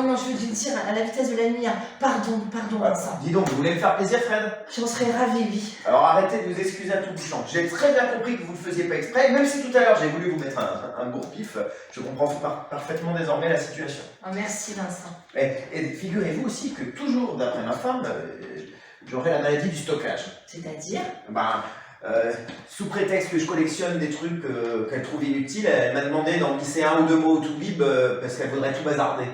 non, je veux dire à la vitesse de la lumière. Pardon, Vincent. Dis donc, vous voulez me faire plaisir, Fred? J'en serais ravie, oui. Alors arrêtez de vous excuser à tout bout de champ. J'ai très bien compris que vous ne le faisiez pas exprès, même si tout à l'heure j'ai voulu vous mettre un bourre-pif, je comprends parfaitement désormais la situation. Oh, merci, Vincent. Et figurez-vous aussi que toujours, d'après ma femme, j'aurai la maladie du stockage. C'est-à-dire? Sous prétexte que je collectionne des trucs qu'elle trouve inutiles, elle m'a demandé d'en glisser un ou deux mots au tout-bib parce qu'elle voudrait tout bazarder.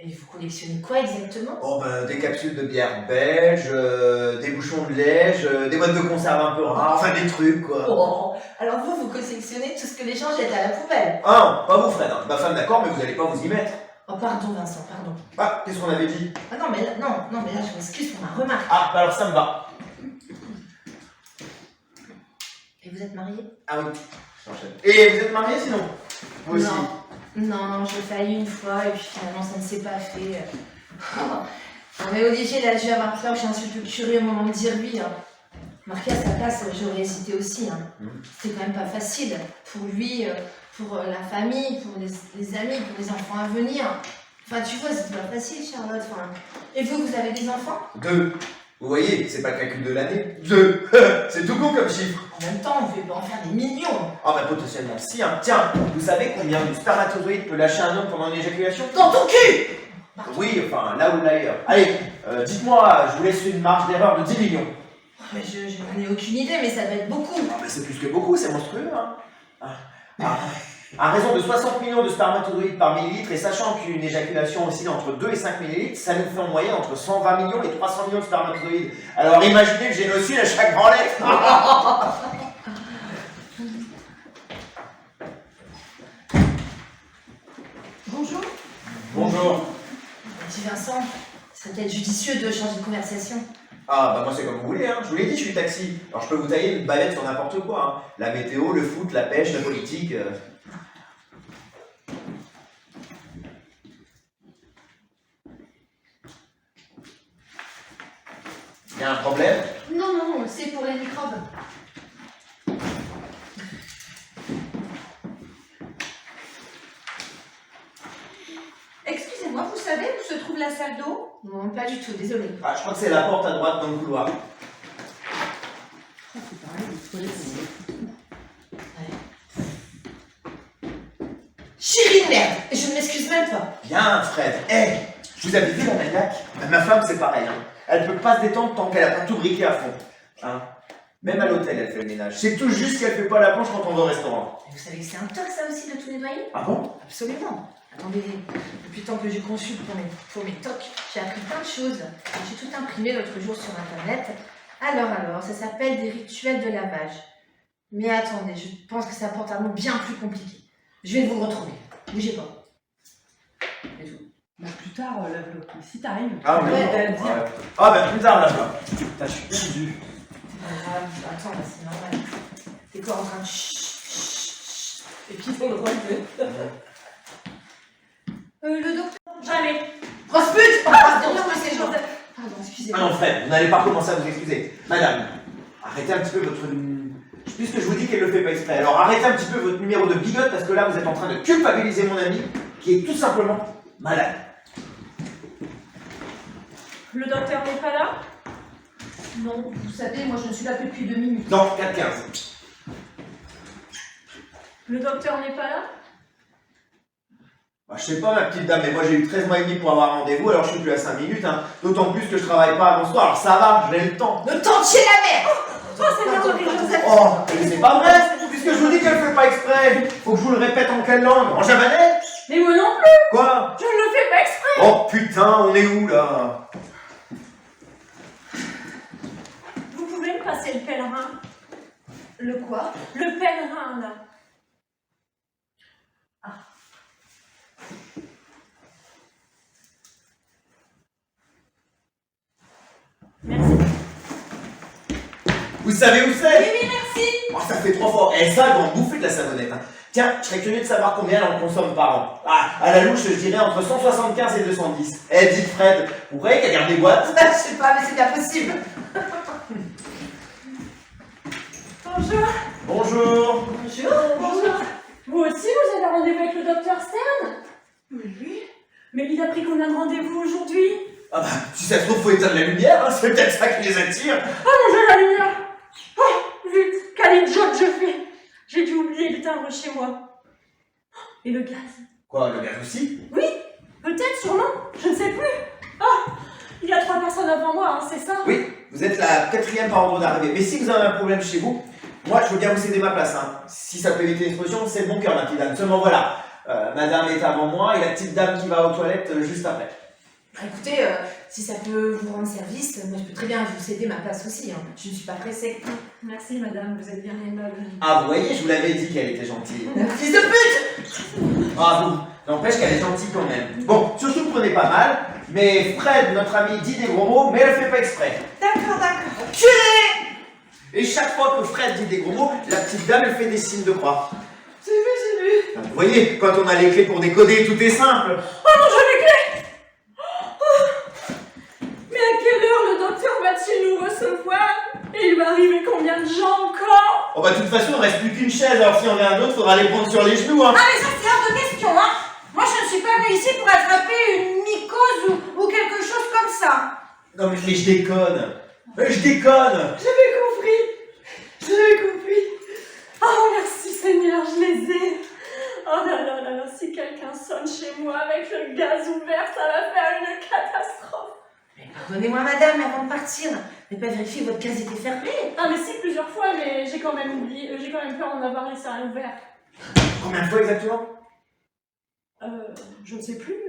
Et vous collectionnez quoi exactement? Des capsules de bière belge, des bouchons de liège, des boîtes de conserve un peu rares, enfin des trucs quoi. Oh, alors vous collectionnez tout ce que les gens jettent à la poubelle? Ah non, pas vous Fred, hein. Ma femme d'accord, mais vous n'allez pas vous y mettre. Oh, pardon, Vincent, pardon. Ah, qu'est-ce qu'on avait dit? Ah non, mais là, je m'excuse pour ma remarque. Ah, alors ça me va. Et vous êtes marié? Ah oui, j'enchaîne. Et vous êtes marié sinon? Vous aussi? Non, je l'ai failli une fois et puis finalement ça ne s'est pas fait. Non mais Olivier, il a dû avoir peur que j'ai un peu curieux au moment de dire oui. Hein. Marqué à sa place, j'aurais hésité aussi. Hein. C'était quand même pas facile pour lui, pour la famille, pour les amis, pour les enfants à venir. Enfin, tu vois, c'était pas facile, Charlotte. Enfin, et vous avez des enfants? 2. Vous voyez, c'est pas le calcul de l'année. 2. C'est tout con comme chiffre. En même temps, on ne peut pas en faire des millions. Ah bah potentiellement si, hein. Tiens, vous savez combien de spermatozoïdes peut lâcher un homme pendant une éjaculation? Dans ton cul! Oui, enfin, là ou ailleurs. Allez, dites-moi, je vous laisse une marge d'erreur de 10 millions. Je n'ai aucune idée, mais ça doit être beaucoup. Ah, mais c'est plus que beaucoup, c'est monstrueux, hein. À raison de 60 millions de spermatozoïdes par millilitre, et sachant qu'une éjaculation oscille entre 2 et 5 millilitres, ça nous fait en moyenne entre 120 millions et 300 millions de spermatozoïdes. Alors imaginez le génocide à chaque branlette. Bonjour. Bonjour. Petit Vincent, c'est peut-être judicieux de changer de conversation. Ah bah moi c'est comme vous voulez, hein. Je vous l'ai dit, je suis taxi. Alors je peux vous tailler une bavette sur n'importe quoi, hein. La météo, le foot, la pêche, la politique. Y a un problème? Non, c'est pour les microbes. Excusez-moi, vous savez où se trouve la salle d'eau? Non, pas du tout, désolée. Ah, je crois que c'est la porte à droite dans le couloir. C'est pareil, les toilettes. Chérie de merde! Et je ne m'excuse même pas. Bien, Fred. Je vous avais vu la maniaque? Ma femme, c'est pareil, hein. Elle peut pas se détendre tant qu'elle a pas tout briqué à fond. Hein. Même à l'hôtel, elle fait le ménage. C'est tout juste qu'elle fait pas la planche quand on va au restaurant. Et vous savez que c'est un toc, ça aussi, de tout nettoyer? Ah bon? Absolument. Attendez, depuis le temps que je consulte pour mes tocs, j'ai appris plein de choses. J'ai tout imprimé l'autre jour sur Internet. Alors, ça s'appelle des rituels de lavage. Mais attendez, je pense que ça porte un nom bien plus compliqué. Je vais vous retrouver. Bougez pas. Et tout. Bah, plus tard, si t'arrives. Ah oui. Ouais, t'as bien. Ah bah plus tard là-bas. Putain, je suis perdu. Attends, là, c'est normal. T'es quoi en train de chut. Et puis faut le relever. Le docteur, jamais. Grosse pute! Pardon, c'est genre. Pardon, Ah excusez-moi. non, Fred, vous n'allez pas commencer à vous excuser. Madame, arrêtez un petit peu votre... Puisque je vous dis qu'elle le fait pas exprès, alors arrêtez un petit peu votre numéro de bigote parce que là, vous êtes en train de culpabiliser mon ami qui est tout simplement malade. Le docteur n'est pas là? Non, vous savez, moi je ne suis là que depuis 2 minutes. Non, 4-15. Le docteur n'est pas là? Bah, je sais pas, ma petite dame, mais moi j'ai eu 13 mois et demi pour avoir rendez-vous, alors je suis plus à 5 minutes, hein. D'autant plus que je travaille pas avant ce soir, alors ça va, j'ai le temps. Le temps de chez la mère! Oh, Seigneur Marie-Joseph! Oh, mais c'est pas vrai, puisque je vous dis qu'elle fait pas exprès. Faut que je vous le répète en quelle langue? En javanais? Mais moi non plus! Quoi? Je ne le fais pas exprès! Oh putain, on est où là? Vous pouvez me passer le pèlerin? Le quoi? Le pèlerin, là. Merci. Vous savez où c'est? Oui, merci! Oh, ça fait 3 fois. Et ça, elle va en bouffer de la savonnette. Hein. Tiens, je serais curieux de savoir combien elle en consomme par an. Ah, à la louche, je dirais entre 175 et 210. Eh, dites Fred, vous croyez qu'elle garde des boîtes? Je sais pas, mais c'est bien possible. Bonjour! Bonjour. Bonjour. Bonjour! Vous aussi, vous avez rendez-vous avec le docteur Stern? Oui. Mais il a pris combien de rendez-vous aujourd'hui? Ah bah, si ça se trouve, faut éteindre la lumière, hein, c'est peut-être ça qui les attire. Oh mon Dieu, la lumière! Oh, vite, quelle idiote je fais! J'ai dû oublier d'éteindre chez moi. Et le gaz? Quoi, le gaz aussi? Oui, peut-être, sûrement, je ne sais plus. Oh, il y a 3 personnes avant moi, hein, c'est ça? Oui, vous êtes la 4e par ordre d'arrivée. Mais si vous avez un problème chez vous, moi je veux bien vous céder ma place. Hein. Si ça peut éviter l'explosion, c'est de bon cœur, ma petite dame. Seulement voilà, madame est avant moi et la petite dame qui va aux toilettes juste après. Bah, écoutez, si ça peut vous rendre service, moi je peux très bien vous céder ma place aussi. Hein. Je ne suis pas pressée. Merci madame, vous êtes bien aimable. Ah, vous voyez, je vous l'avais dit qu'elle était gentille. Fils de pute! Bravo, n'empêche qu'elle est gentille quand même. Bon, surtout prenez pas mal, mais Fred, notre ami, dit des gros mots, mais elle le fait pas exprès. D'accord. Culé! Et chaque fois que Fred dit des gros mots, la petite dame, elle fait des signes de croix. J'ai vu. Vous voyez, quand on a les clés pour décoder, tout est simple. Oh non, j'ai les clés! Mais à quelle heure le docteur va-t-il nous recevoir? Et il va arriver combien de gens encore? Oh bah de toute façon, il reste plus qu'une chaise, alors si on a un autre, faudra les prendre sur les genoux, hein. Ah mais ça c'est hors de question, hein. Moi je ne suis pas venue ici pour attraper une mycose ou quelque chose comme ça. Non mais je déconne. Je déconne. J'avais compris. Oh merci Seigneur, je les ai. Oh là, si quelqu'un sonne chez moi avec le gaz ouvert, ça va faire une catastrophe. Mais pardonnez-moi madame, avant de partir, n'avez pas vérifié que votre case était fermée? Ah mais si, plusieurs fois, mais j'ai quand même oublié, j'ai quand même peur d'en avoir laissé un ouvert. Combien de fois exactement? Je ne sais plus,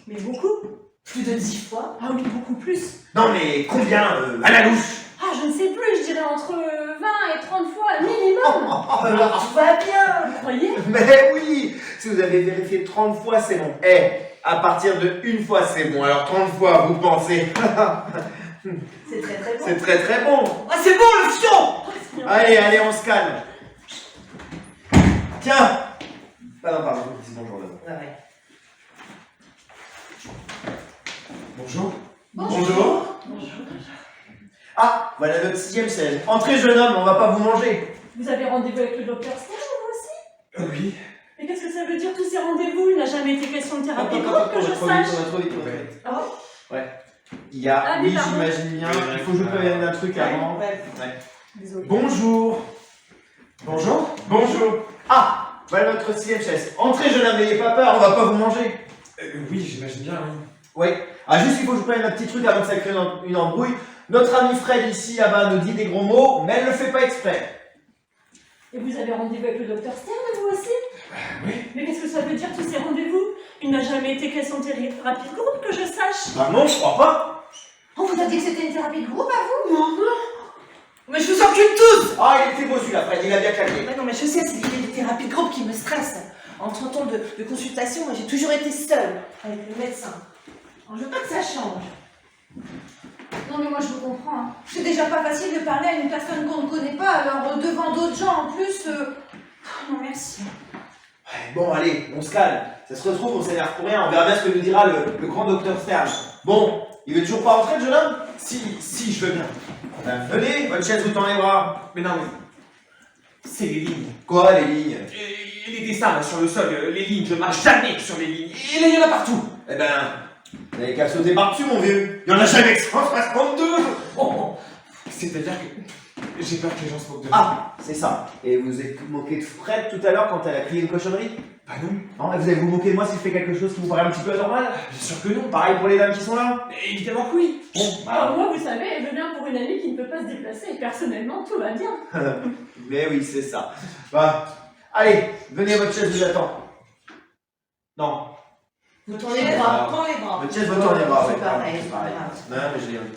mais beaucoup. Plus de 10 fois? Ah oui, beaucoup plus. Non mais combien à la louche? Ah je ne sais plus, je dirais entre 20 et 30 fois minimum. Alors tout va bien! Vous croyez? Mais oui. Si vous avez vérifié 30 fois, c'est bon. À partir de une fois, c'est bon. Alors 30 fois, vous pensez. C'est très bon. C'est très très bon. Ah c'est bon le fion! Oh, Seigneur. Allez, on se calme. Tiens. Ah non, pardon, dis bonjour d'abord. Ouais. Bonjour. Bonjour. Ah, voilà notre 6e chaise. Entrez, jeune homme, on va pas vous manger. Vous avez rendez-vous avec le docteur Stern, vous aussi? Oui. Mais qu'est-ce que ça veut dire tous ces rendez-vous? Il n'a jamais été question de thérapie de groupe que je sache. trop vite. Ah bon? Ouais. Il y a, Ah, oui, pardon. j'imagine bien. Il faut que je vous prévienne d'un truc avant. Ouais. Ouais. Désolée. Bonjour. Bonjour. Ah, voilà notre 6e chaise. Entrez, jeune homme, n'ayez pas peur, on va pas vous manger. Oui, j'imagine bien, oui. Oui. Ah, juste, il faut que je vous prévienne un petit truc avant que ça crée une embrouille. Notre ami Fred ici, là-bas, nous dit des gros mots, mais elle le fait pas exprès. Et vous avez rendez-vous avec le docteur Stern, vous aussi? Oui. Mais qu'est-ce que ça veut dire tous ces rendez-vous? Il n'a jamais été question de thérapie de groupe que je sache. Ah non, je crois pas. On vous a dit que c'était une thérapie de groupe à vous? Non. Mais je vous encule tous! Ah, il était beau celui-là, Fred, il a bien claqué. Ouais, non mais je sais, c'est l'idée des thérapies de groupe qui me stresse. En 30 ans de consultation, moi j'ai toujours été seule avec le médecin. Alors, je veux pas que ça change. Non mais moi je vous comprends. Hein. C'est déjà pas facile de parler à une personne qu'on ne connaît pas, alors devant d'autres gens en plus. Non merci. Ouais, bon, allez, on se calme. Ça se retrouve, on s'énerve pour rien. On verra bien ce que nous dira le grand docteur Stern. Bon, il veut toujours pas rentrer, le jeune homme? Si, je veux bien. Ben, venez, votre chaise vous tend les bras. Mais non, mais... C'est les lignes. Quoi, les lignes? Et les dessins, là, sur le sol, les lignes, je marche jamais sur les lignes. Et là, il y en a partout. Eh ben, vous n'avez qu'à sauter par-dessus, mon vieux. Il y en a jamais que 162. Oh. C'est-à-dire que j'ai peur que les gens se moquent de moi. Ah, c'est ça. Et vous vous êtes moqué de Fred tout à l'heure quand elle a crié une cochonnerie? Bah non. Non, et vous allez vous moquer de moi si je fais quelque chose qui vous paraît un petit peu anormal? Bien sûr que non. Pareil pour les dames qui sont là? Évidemment que oui. Bon, Alors moi, vous savez, je viens pour une amie qui ne peut pas se déplacer et personnellement, tout va bien. mais oui, c'est ça. Bah, allez, venez, votre chaise vous attend. Non, Vous tournez les bras. Tends les bras. votre chaise vous tourne les bras, ouais. C'est pareil. C'est pareil. Non, mais je l'ai vu.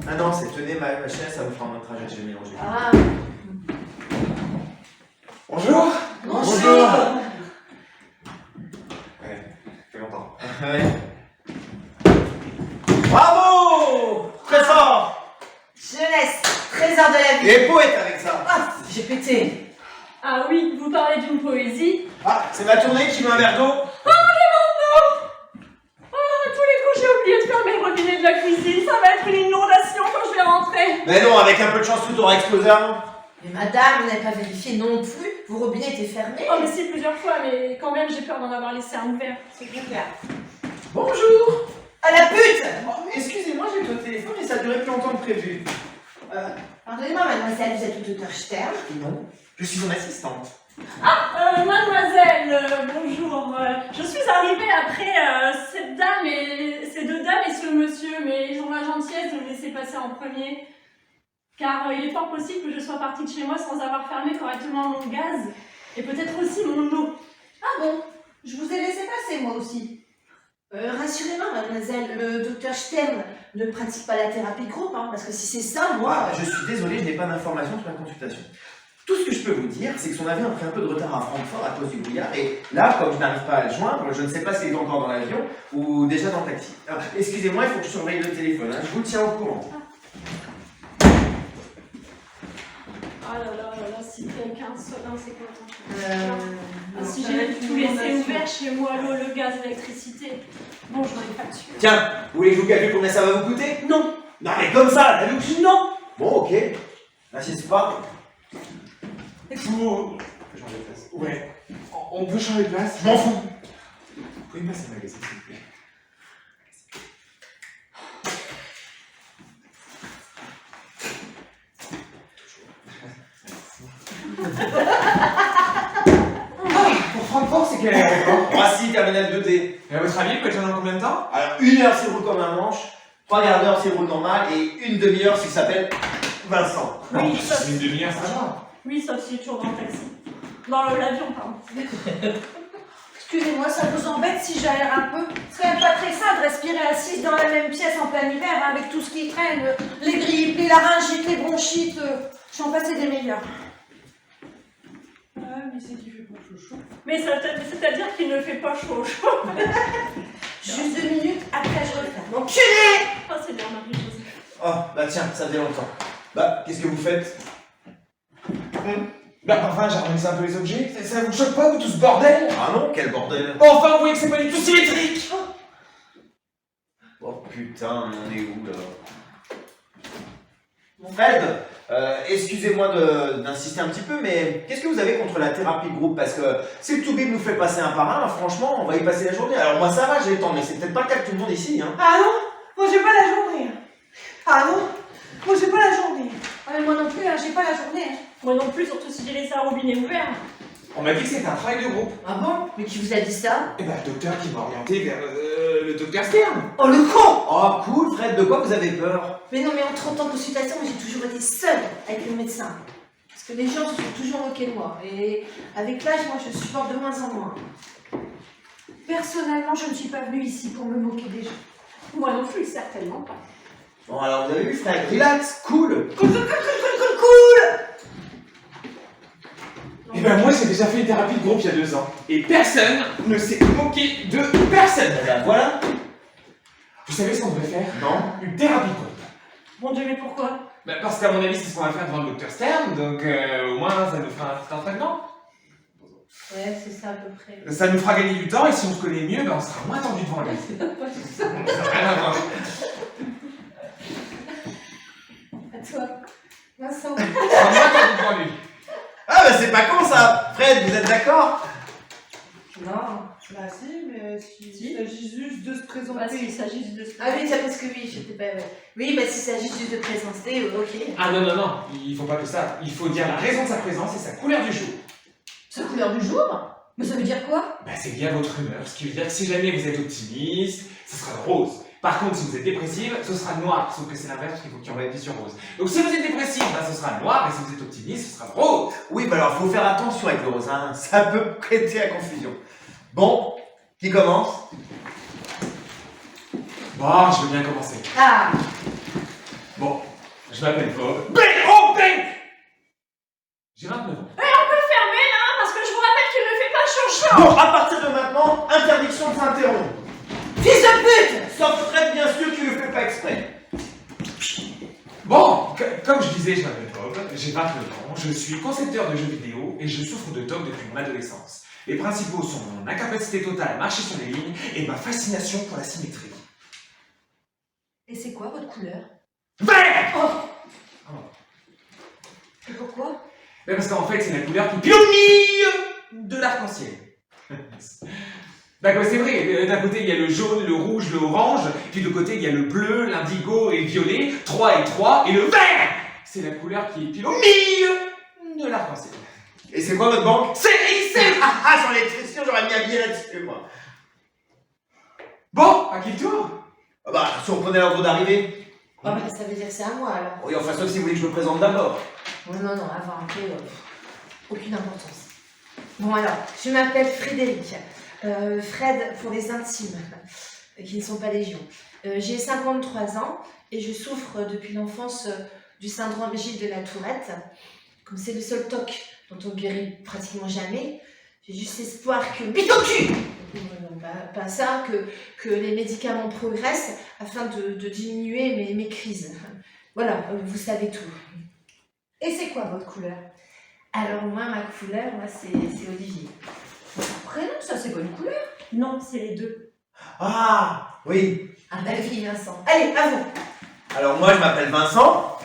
Ah non, c'est tenez ma chaise, ça vous fera un autre trajet, j'ai mélangé. Ah, Bonjour. bonjour. Ouais, fait longtemps. Ouais. Bravo! Très fort! Jeunesse, trésor de la vie. Et poète avec ça. Ah, j'ai pété. Ah oui, vous parlez d'une poésie. Ah, c'est ma tournée qui met un verre d'eau. Ah, tous les coups, j'ai oublié de fermer le robinet de la cuisine. Ça va être une inondation quand je vais rentrer. Mais non, avec un peu de chance, tout aura explosé avant. Mais madame, vous n'avez pas vérifié non plus Vos robinets étaient fermés. Oh, mais si, plusieurs fois, mais quand même, j'ai peur d'en avoir laissé un ouvert. C'est clair. Bonjour. À la pute! Oh, excusez-moi, j'étais au téléphone et ça a duré plus longtemps que prévu. Pardonnez-moi, mademoiselle, vous êtes tout Stern. Non, je suis son assistante. Mademoiselle, bonjour. Je suis arrivée après ces deux dames et ce monsieur, mais ils ont la gentillesse de me laisser passer en premier. Car il est fort possible que je sois partie de chez moi sans avoir fermé correctement mon gaz et peut-être aussi mon eau. Ah bon? Je vous ai laissé passer, moi aussi. Rassurez-moi, mademoiselle, le docteur Stern ne pratique pas la thérapie de groupe, hein, parce que si c'est ça, moi... Je suis désolé, je n'ai pas d'informations sur la consultation. Tout ce que je peux vous dire, c'est que son avion a pris un peu de retard à Francfort à cause du brouillard, et là, comme je n'arrive pas à le joindre, je ne sais pas s'il est encore dans l'avion ou déjà dans le taxi. Alors, excusez-moi, il faut que je surveille le téléphone, hein, je vous tiens au courant. Ah là là là là, si quelqu'un sonne, c'est quoi ton si ça j'ai va être tout une laissé inondation. ouvert chez moi, l'eau, le gaz, l'électricité, bon, je n'en ai pas tué. Tiens, vous voulez que je vous calcule combien ça va vous coûter? Non, Non mais comme ça, la louche. non. Bon, ok. N'insiste pas. Faut... Changer de place. Ouais. On peut changer de place? Je m'en fous. Vous pouvez me passer ma cassette, s'il vous plaît? Pour Francfort, c'est quel aéroport? Roissy, terminal 2D. Et à votre avis, il peut être dans combien de temps? Alors, 1 heure s'il roule comme un manche, 3 quarts d'heure s'il roule normal, et 1 demi-heure s'il s'appelle Vincent. Oui, Oh, sauf, c'est une demi-heure, ça va. oui, sauf si toujours dans le taxi. Dans l'avion, pardon. Excusez-moi, ça vous embête si j'aère un peu? C'est quand même pas très sain de respirer assise dans la même pièce en plein hiver, hein, avec tout ce qui traîne, les grippes, les laryngites, les bronchites, j'en passais des meilleurs. Ah, mais c'est qu'il fait pas chaud. Mais c'est-à-dire qu'il ne fait pas chaud. Juste 2 minutes, après je reviens. Enculé! Oh, c'est bien, Marie-Josée. Oh, bah tiens, ça fait longtemps. Bah, qu'est-ce que vous faites? Bah enfin, j'harmonise un peu les objets. Ça vous choque pas, vous, tout ce bordel? Ah non, quel bordel. Enfin, vous voyez que c'est pas du tout symétrique. Oh putain, on est où là? Fred, excusez-moi d'insister un petit peu, mais qu'est-ce que vous avez contre la thérapie de groupe? Parce que si le Toubib nous fait passer un par un, franchement, on va y passer la journée. Alors moi ça va, j'ai le temps, mais c'est peut-être pas le cas de tout le monde ici. Hein. Ah non? Moi j'ai pas la journée. Ah non? Moi j'ai pas la journée. Ah, mais moi non plus, hein, j'ai pas la journée. Moi non plus, surtout si j'ai laissé un robinet ouvert. On m'a dit que c'était un travail de groupe. Ah bon? Mais qui vous a dit ça? Et bah, le docteur qui m'a orienté vers le docteur Stern. Oh le con! Oh cool Fred, de quoi vous avez peur? Mais non, mais en 30 ans de consultation, moi, j'ai toujours été seule avec le médecin. Parce que les gens se sont toujours moqués de moi. Et avec l'âge, moi, je supporte de moins en moins. Personnellement, je ne suis pas venue ici pour me moquer des gens. Moi non plus, certainement pas. Bon alors vous avez vu Fred, relax, cool. Et ben moi j'ai déjà fait une thérapie de groupe il y a 2 ans. Et personne ne s'est moqué de personne. Eh ben voilà. Vous savez ce qu'on devrait faire? Non. Une thérapie de groupe. Mon Dieu, mais pourquoi? Bah parce qu'à mon avis c'est ce qu'on va faire devant le docteur Stern, donc au moins ça nous fera un petit entraînement. Ouais, c'est ça à peu près. Ça nous fera gagner du temps et si on se connaît mieux, ben on sera moins tendu devant lui. Ça n'a rien à voir. À toi. Vincent. On sera moins tendu devant lui. Ah bah c'est pas con ça. Fred, vous êtes d'accord? Non, bah si, mais s'il s'agit juste de se Bah, présenter. s'il s'agit de... Ah oui, ça parce que oui, j'étais pas... Ouais. Oui, bah s'il s'agit juste de présenter, ok. Ah non, non, non, il faut pas que ça. Il faut dire la raison de sa présence et sa couleur du jour. Sa couleur du jour? Mais ça veut dire quoi? Bah c'est lié à votre humeur, ce qui veut dire que si jamais vous êtes optimiste, ce sera rose. Par contre, si vous êtes dépressive, ce sera noir, sauf que c'est l'inverse qu'il faut qu'il y envoie sur rose. Donc si vous êtes dépressive, bah, ce sera noir, et si vous êtes optimiste, ce sera rose. Oui, bah alors faut faire attention avec le rose, hein. Ça peut prêter à confusion. Bon, qui commence? Bon, je veux bien commencer. Ah! Bon, je m'appelle Bob. Ben! J'ai 29 ans. Fermez là, parce que je vous rappelle qu'il ne fait pas chaud. Bon, à partir de maintenant, interdiction de s'interrompre. Fils de pute! Sauf Fred, bien sûr, qui le fait pas exprès. Bon, comme je disais, je m'appelle Bob, j'ai 29 ans, je suis concepteur de jeux vidéo et je souffre de TOC depuis mon adolescence. Les principaux sont mon incapacité totale à marcher sur les lignes et ma fascination pour la symétrie. Et c'est quoi votre couleur? Vert! Et pourquoi? Mais parce qu'en fait, c'est la couleur qui pile au milieu de l'arc-en-ciel. D'accord, c'est vrai. D'un côté, il y a le jaune, le rouge, le orange. Puis de l'autre côté, il y a le bleu, l'indigo et le violet. 3 et 3. Et le vert, c'est la couleur qui est pile au milieu de l'arc-en-ciel. Et c'est quoi votre banque? CIC. J'en ai été sûr, j'aurais mis un billet là-dessus, moi. Bon, à qui le tour? Ah bah, si on prenait l'ordre d'arrivée. Oh, bah, ça veut dire que c'est à moi alors. Oui, enfin, sauf si vous voulez que je me présente d'abord. Oh, non, avoir un peu. Aucune importance. Bon, alors, je m'appelle Frédéric. Fred pour les intimes, qui ne sont pas légion. J'ai 53 ans et je souffre depuis l'enfance du syndrome Gilles de la Tourette. Comme c'est le seul TOC dont on guérit pratiquement jamais, j'ai juste espoir que... Bite au cul! Non, pas ça, que les médicaments progressent afin de diminuer mes crises. Voilà, vous savez tout. Et c'est quoi votre couleur? Alors moi, ma couleur, c'est Olivier. Prénom, ça c'est pas une couleur. Non, c'est les deux. Ah, oui. Ah bah oui, Vincent. Allez, à vous. Alors moi, je m'appelle Vincent.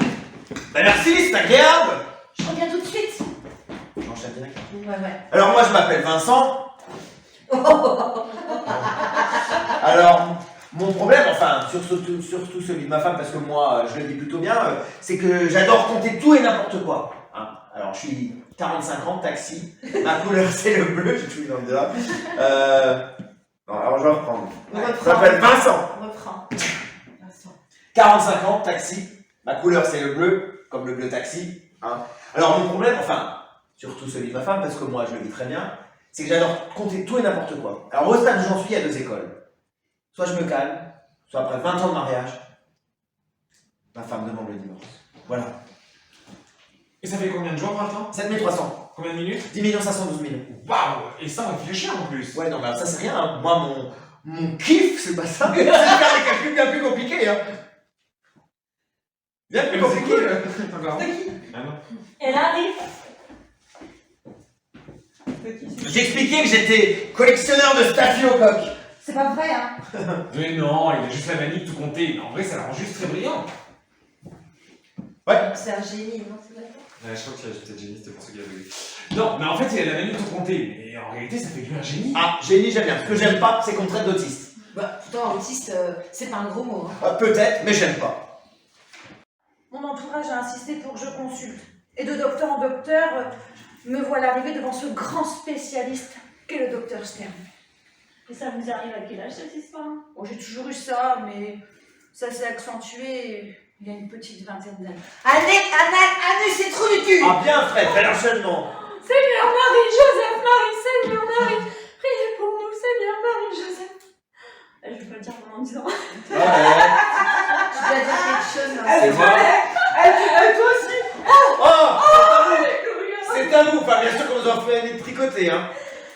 Bah merci, c'est agréable. Je reviens tout de suite. J'enchaîne direct. Ouais. Alors moi, je m'appelle Vincent. Alors, mon problème, enfin, surtout celui de ma femme, parce que moi, je le vis plutôt bien, c'est que j'adore compter tout et n'importe quoi. Hein. Alors, je suis 45 ans, taxi. Ma couleur, c'est le bleu, j'ai tout mis dans le doigt. Non, alors, je vais reprendre. Je m'appelle Vincent. Reprends. 45 ans, taxi. Ma couleur, c'est le bleu, comme le bleu taxi. Hein. Alors, mon problème, enfin, surtout celui de ma femme, parce que moi, je le vis très bien, c'est que j'adore compter tout et n'importe quoi. Alors, au stade où j'en suis, il y a 2 écoles. Soit je me calme, soit après 20 ans de mariage, ma femme demande le divorce. Voilà. Et ça fait combien de jours, printemps? 7300. Combien de minutes? 10 512 000. Waouh! Et ça, on réfléchir en plus. Ouais, non, mais ça, c'est rien. Hein. Moi, mon kiff, c'est pas ça. C'est de faire des calculs bien plus compliqués. Hein. Bien plus compliqués. Encore. Ah non. Elle arrive. J'expliquais que j'étais collectionneur de staphylocoques. C'est pas vrai, hein. Mais non, il a juste la manie de tout compter. Mais en vrai, ça la rend juste très brillant. Ouais. C'est un génie, non? C'est d'accord. Je crois qu'il y a peut-être génie, c'était pour ceux qui avaient. Non, mais en fait, il a la manie de tout compter. Mais en réalité, ça fait de lui un génie. Ah, génie, j'aime bien. Ce que j'aime pas, c'est qu'on traite d'autiste. Bah, pourtant, autiste, c'est pas un gros mot. Hein. Peut-être, mais j'aime pas. Mon entourage a insisté pour que je consulte. Et de docteur en docteur, me voilà arriver devant ce grand spécialiste qu'est le docteur Stern. Et ça vous arrive à quel âge cette histoire? Bon, j'ai toujours eu ça, mais ça s'est accentué il y a une petite vingtaine d'années. Allez, c'est trop du cul! Ah bien, Fred, bel enchaînement. Seigneur Marie, Joseph Marie, Seigneur Marie, priez pour nous, Seigneur Marie, Joseph. Je vais pas le dire en disant. Ouais. Tu dois dire quelque chose, hein. C'est moi. Toi aussi. C'est à vous. Enfin, bien sûr qu'on nous en fait tricoter, hein.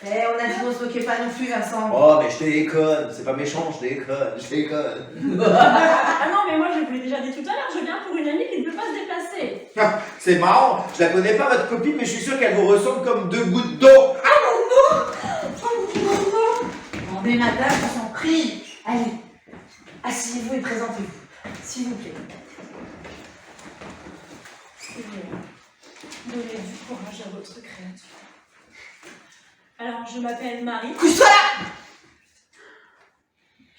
On a dit qu'on se moquait pas non plus, Vincent. Oh, mais je déconne. C'est pas méchant, je déconne. Ah non, mais moi je vous l'ai déjà dit tout à l'heure, je viens pour une amie qui ne peut pas se déplacer. C'est marrant. Je la connais pas, votre copine, mais je suis sûr qu'elle vous ressemble comme 2 gouttes d'eau. Bon, mais madame, je vous en prie. Allez, asseyez-vous et présentez-vous, s'il vous plaît. Donnez du courage à votre créature. Alors, je m'appelle Marie. Couche-toi là!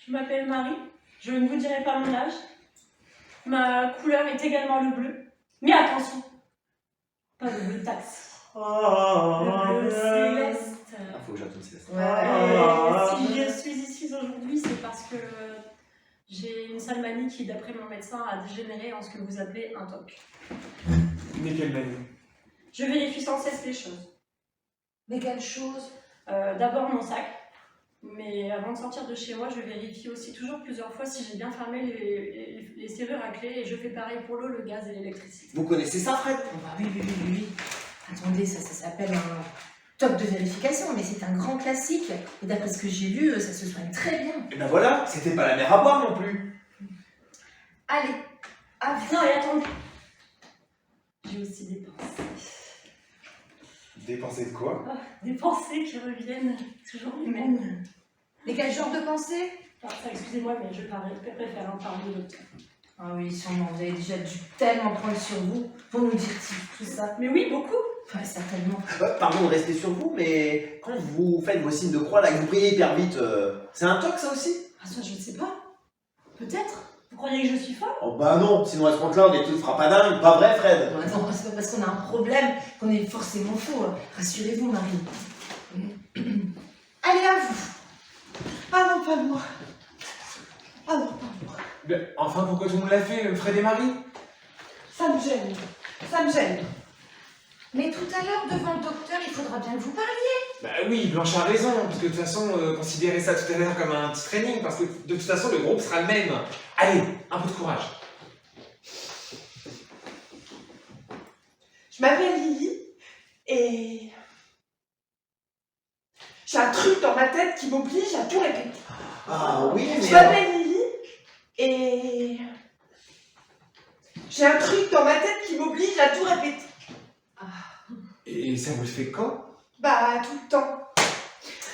Je m'appelle Marie. Je ne vous dirai pas mon âge. Ma couleur est également le bleu. Mais attention, pas le bleu taxi. Le bleu céleste. Ah, faut que j'attende Céleste. Et si je suis ici aujourd'hui, c'est parce que j'ai une sale manie qui, d'après mon médecin, a dégénéré en ce que vous appelez un TOC. Mais quelle manie? Je vérifie sans cesse les choses. Mais quelle chose? D'abord mon sac, mais avant de sortir de chez moi, je vérifie aussi toujours plusieurs fois si j'ai bien fermé les serrures à clé, et je fais pareil pour l'eau, le gaz et l'électricité. Vous connaissez ça, Fred? Oh, bah oui. Attendez, ça s'appelle un TOC de vérification, mais c'est un grand classique. Et d'après ce que j'ai lu, ça se soigne très bien. Et ben voilà, c'était pas la mer à boire non plus. Allez, Non, et attendez, j'ai aussi des pensées. Dépenser de quoi? Des pensées qui reviennent toujours les mêmes. Mais quel genre de pensée? Enfin, excusez-moi, mais je préfère en parler au docteur. Ah oui, sûrement, vous avez déjà dû tellement prendre sur vous pour nous dire tout ça. Mais oui, beaucoup. Ouais, certainement. Pardon de rester sur vous, mais quand vous faites vos signes de croix là, que vous priez hyper vite, c'est un toc ça aussi? Ah, ça, je ne sais pas. Peut-être. Vous croyez que je suis folle? Oh bah non, sinon à ce compte-là, on est tous frappes pas vrai Fred? Non, attends, c'est pas parce qu'on a un problème qu'on est forcément faux. Hein. Rassurez-vous, Marie. Allez, à vous. Ah non, pas moi. Ah non, pas moi. Mais enfin, pourquoi tout le monde l'a fait, Fred et Marie? Ça me gêne. Ça me gêne. Mais tout à l'heure, devant le docteur, il faudra bien que vous parliez. Bah oui, Blanche a raison, parce que de toute façon, considérez ça tout à l'heure comme un petit training, parce que de toute façon, le groupe sera le même. Allez, un peu de courage. Je m'appelle Lily et j'ai un truc dans ma tête qui m'oblige à tout répéter. Ah oui, mais... Je m'appelle Lily et j'ai un truc dans ma tête qui m'oblige à tout répéter. Et ça vous le fait quand? Bah tout le temps.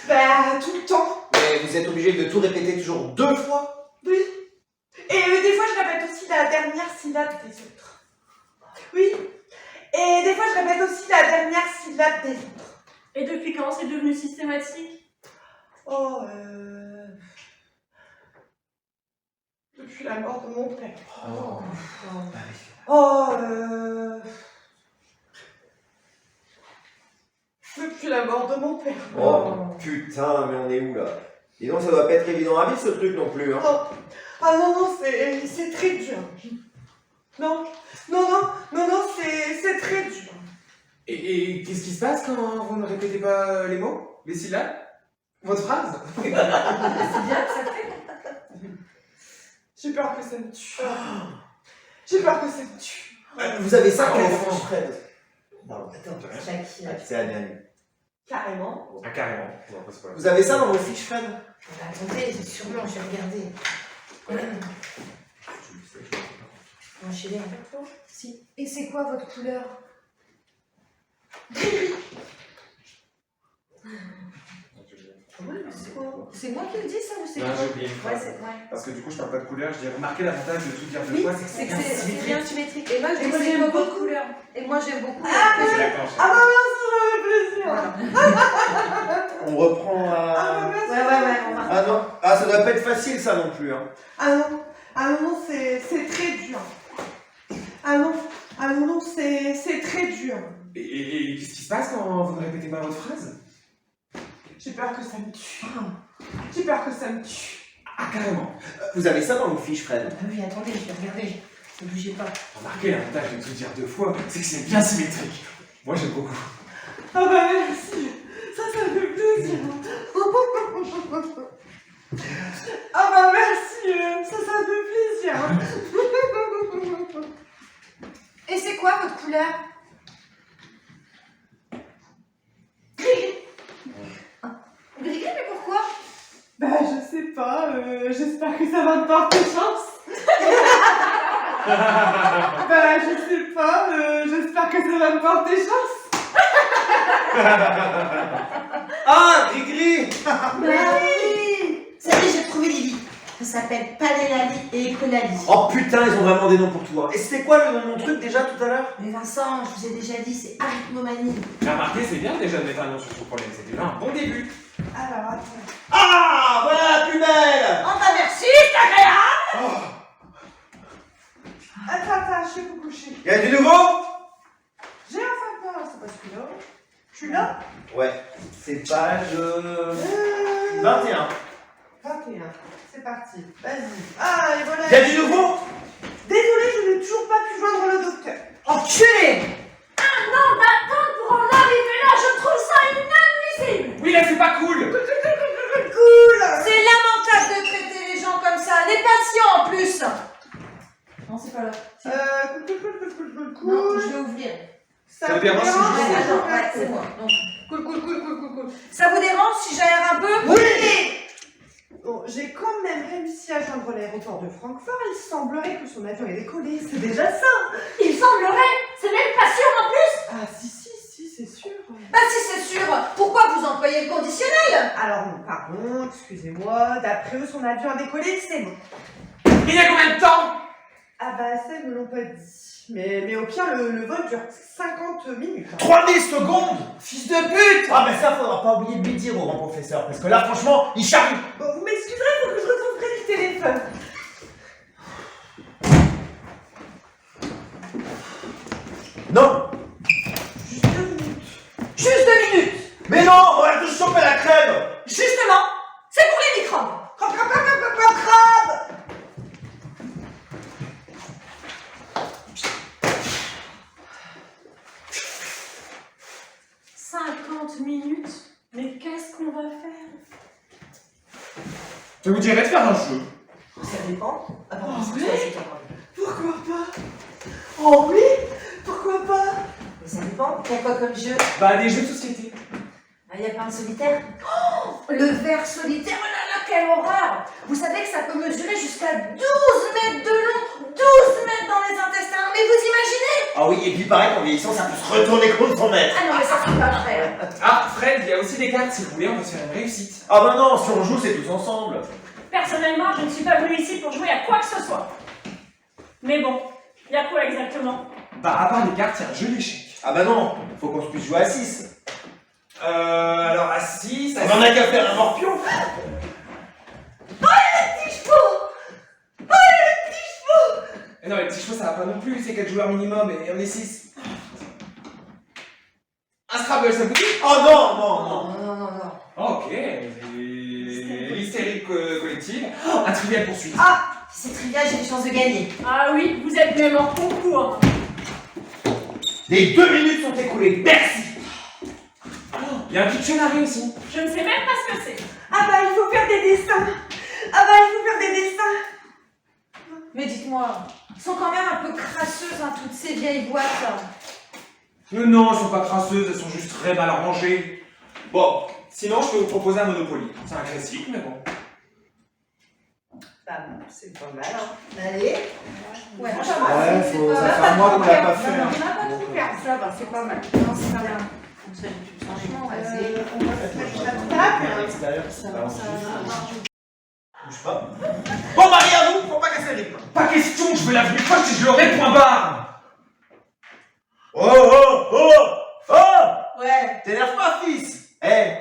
Bah tout le temps. Mais vous êtes obligé de tout répéter toujours 2 fois? Oui. Et des fois je répète aussi la dernière syllabe des autres. Oui. Et des fois je répète aussi la dernière syllabe des autres. Et depuis quand c'est devenu systématique? Oh, depuis la mort de mon père. Oh. Oh, depuis la mort de mon père. Oh putain, mais on est où là? Et donc ça doit pas être évident à vivre ce truc non plus, hein? Oh. Ah non, non, c'est très dur. Non, non, non, non, non, c'est très dur. Et qu'est-ce qui se passe quand vous ne répétez pas les mots, les syllabes, votre phrase? C'est bien que ça fait. J'ai peur que ça me tue. J'ai peur que ça me tue. Vous avez ça Ah, quand quel vous enfant. Fred? Pardon. Jackie, C'est Adèle. Carrément. Ah, carrément. Bon, après, c'est pas grave. Vous avez ça dans vos fiches, Fred? attendez, sûrement, je vais regarder. Enchaîner un peu. Si. Et c'est quoi votre couleur? C'est moi qui le dis ça ou c'est Non, toi? j'ai oublié une Ouais, phrase. c'est ouais. Parce que du coup, je parle pas de couleur, je dis remarquez l'avantage de tout dire deux Oui, fois, c'est que c'est c'est que bien c'est symétrique. bien symétrique. Et moi, je Et dis moi, c'est j'aime quoi votre beaucoup. couleur? Et moi, j'aime beaucoup. C'est d'accord, Ah bah merci, ça fait plaisir. Voilà. On reprend Ah bah à... merci. Ouais, on va. Ah non, ah ça doit pas être facile ça non plus, hein. Ah non, non, c'est très dur. Ah non, non, c'est très dur. Et qu'est-ce qui se passe quand vous ne répétez pas votre phrase? J'ai peur que ça me tue. J'ai peur que ça me tue. Ah, carrément. Vous avez ça dans vos fiches, Fred? Ah oui, attendez, je vais regarder. Ne bougez pas. Remarquez l'avantage de tout dire deux fois, c'est que c'est bien symétrique. Moi, j'aime beaucoup. Ah bah merci. Ça me fait plaisir. Ah bah merci. Ça me fait plaisir. Et c'est quoi votre couleur? Gris, mais pourquoi? Bah je sais pas. J'espère que ça va me porter chance. Bah je sais pas. J'espère que ça va me porter chance. Ah, gris-gris! Oui. Ça y est, j'ai trouvé Lily. Ça s'appelle Panelali et Ecolali. Oh putain, ils ont vraiment des noms pour tout, hein. Et c'était quoi le nom de mon truc déjà tout à l'heure? Mais Vincent, je vous ai déjà dit, c'est arithmomanie. Mais remarquez, c'est bien déjà de mettre un nom sur son problème, c'est déjà un bon début. Alors attends. Ah, voilà la plus belle! Oh bah merci, c'est agréable. Attends, je sais pas coucher. Y'a du nouveau? J'ai un facteur, c'est pas celui-là. Je suis là. Ouais, c'est page 21. 21. C'est parti. Vas-y. Ah, et voilà. Y'a du nouveau? Désolée, je n'ai toujours pas pu joindre le docteur. Enculé. Non, d'attendre pour en arriver là, je trouve ça inadmissible. Oui, là, c'est pas cool. Cool. C'est lamentable de traiter les gens comme ça, les patients en plus. Non, c'est pas là. Cool. Non, je vais ouvrir. Ça vous dérange si je dérange? vous Ouais, attends, ouais, c'est moi. Donc, cool. Ça vous dérange si j'aère un peu? Oui. Bon, j'ai quand même réussi à joindre l'aéroport de Francfort. Il semblerait que son avion ait décollé. C'est déjà ça. Il semblerait, c'est même pas sûr en plus. Ah si, c'est sûr. Bah si c'est sûr, pourquoi vous employez le conditionnel? Alors, non, pardon, excusez-moi. D'après eux, son avion a décollé, c'est bon. Il y a combien de temps? Ah bah ça, ils me l'ont pas dit. Mais au pire, le vote dure 50 minutes. 3000 secondes! Fils de pute! Ah mais ça, faudra pas oublier de lui dire au grand professeur, parce que là, franchement, il charrie. Bon, vous m'excuserez, faut que je retourne près du téléphone. Non! Juste 2 minutes. Juste 2 minutes. Mais non, on va tous choper la crème! Justement, c'est pour les microbes. Crabe, crabe, crabe, crabe, crabe, crabe. 50 minutes? Mais qu'est-ce qu'on va faire? Ça vous dirait de faire un jeu? Ça dépend. Ah bon, Oh, c'est oui. ça, c'est pas grave. Pourquoi pas? Oh oui? Pourquoi pas? Mais ça dépend, il y a quoi comme jeu? Bah, des jeux de société. Il y a plein de solitaire. Oh, le ver solitaire, oh là là, quelle horreur! Vous savez que ça peut mesurer jusqu'à 12 mètres de long, 12 mètres dans les intestins, mais vous imaginez? Ah oui, et puis pareil, qu'en vieillissant, ça peut se retourner contre son maître. Ah non, mais ça c'est pas vrai. Ah, Fred, il y a aussi des cartes, si vous voulez, on peut se faire une réussite. Ah bah non, si on joue, c'est tous ensemble. Personnellement, je ne suis pas venue ici pour jouer à quoi que ce soit. Mais bon, il y a quoi exactement? Bah, à part les cartes, il y a un jeu d'échecs. Ah bah non, faut qu'on se puisse jouer à 6. Alors à 6, On en a qu'à faire un morpion. Non, les petits chevaux, ça va pas non plus, c'est 4 joueurs minimum et on est 6. Un Scrabble, ça vous dit? Oh non, non, non. Non, non, non, non. Ok, l'hystérie collective. Oh, un trivial poursuite. Ah, c'est trivial, j'ai des chances de gagner. Ah oui, vous êtes même en concours. Les 2 minutes sont écoulées, merci. Il y a un Pictionary aussi. Je ne sais même pas ce que c'est. Ah bah il faut faire des dessins. Ah bah il faut faire des dessins. Mais dites-moi, elles sont quand même un peu crasseuses, hein, toutes ces vieilles boîtes. Non, elles sont pas crasseuses, elles sont juste très mal rangées. Bon, sinon je peux vous proposer un Monopoly. C'est un classique, mais bon. Bah bon, c'est pas mal, hein. Allez. Ouais, Ouais, ça va, Ouais, c'est faut- pas- ça fait un mois qu'on l'a pas fait. Non, on n'a pas tout perdu, ça va, c'est pas mal. Non, c'est pas bien. Franchement, vas-y. On va se mettre la À table. l'extérieur, Ça va, ça va. bouge pas. Bon, Marie, à vous, faut pas casser le rythme. Pas question, je veux la venue fois si je l'aurai, point barre. Oh, oh, oh, oh. Ouais. T'énerve pas, fils. Eh,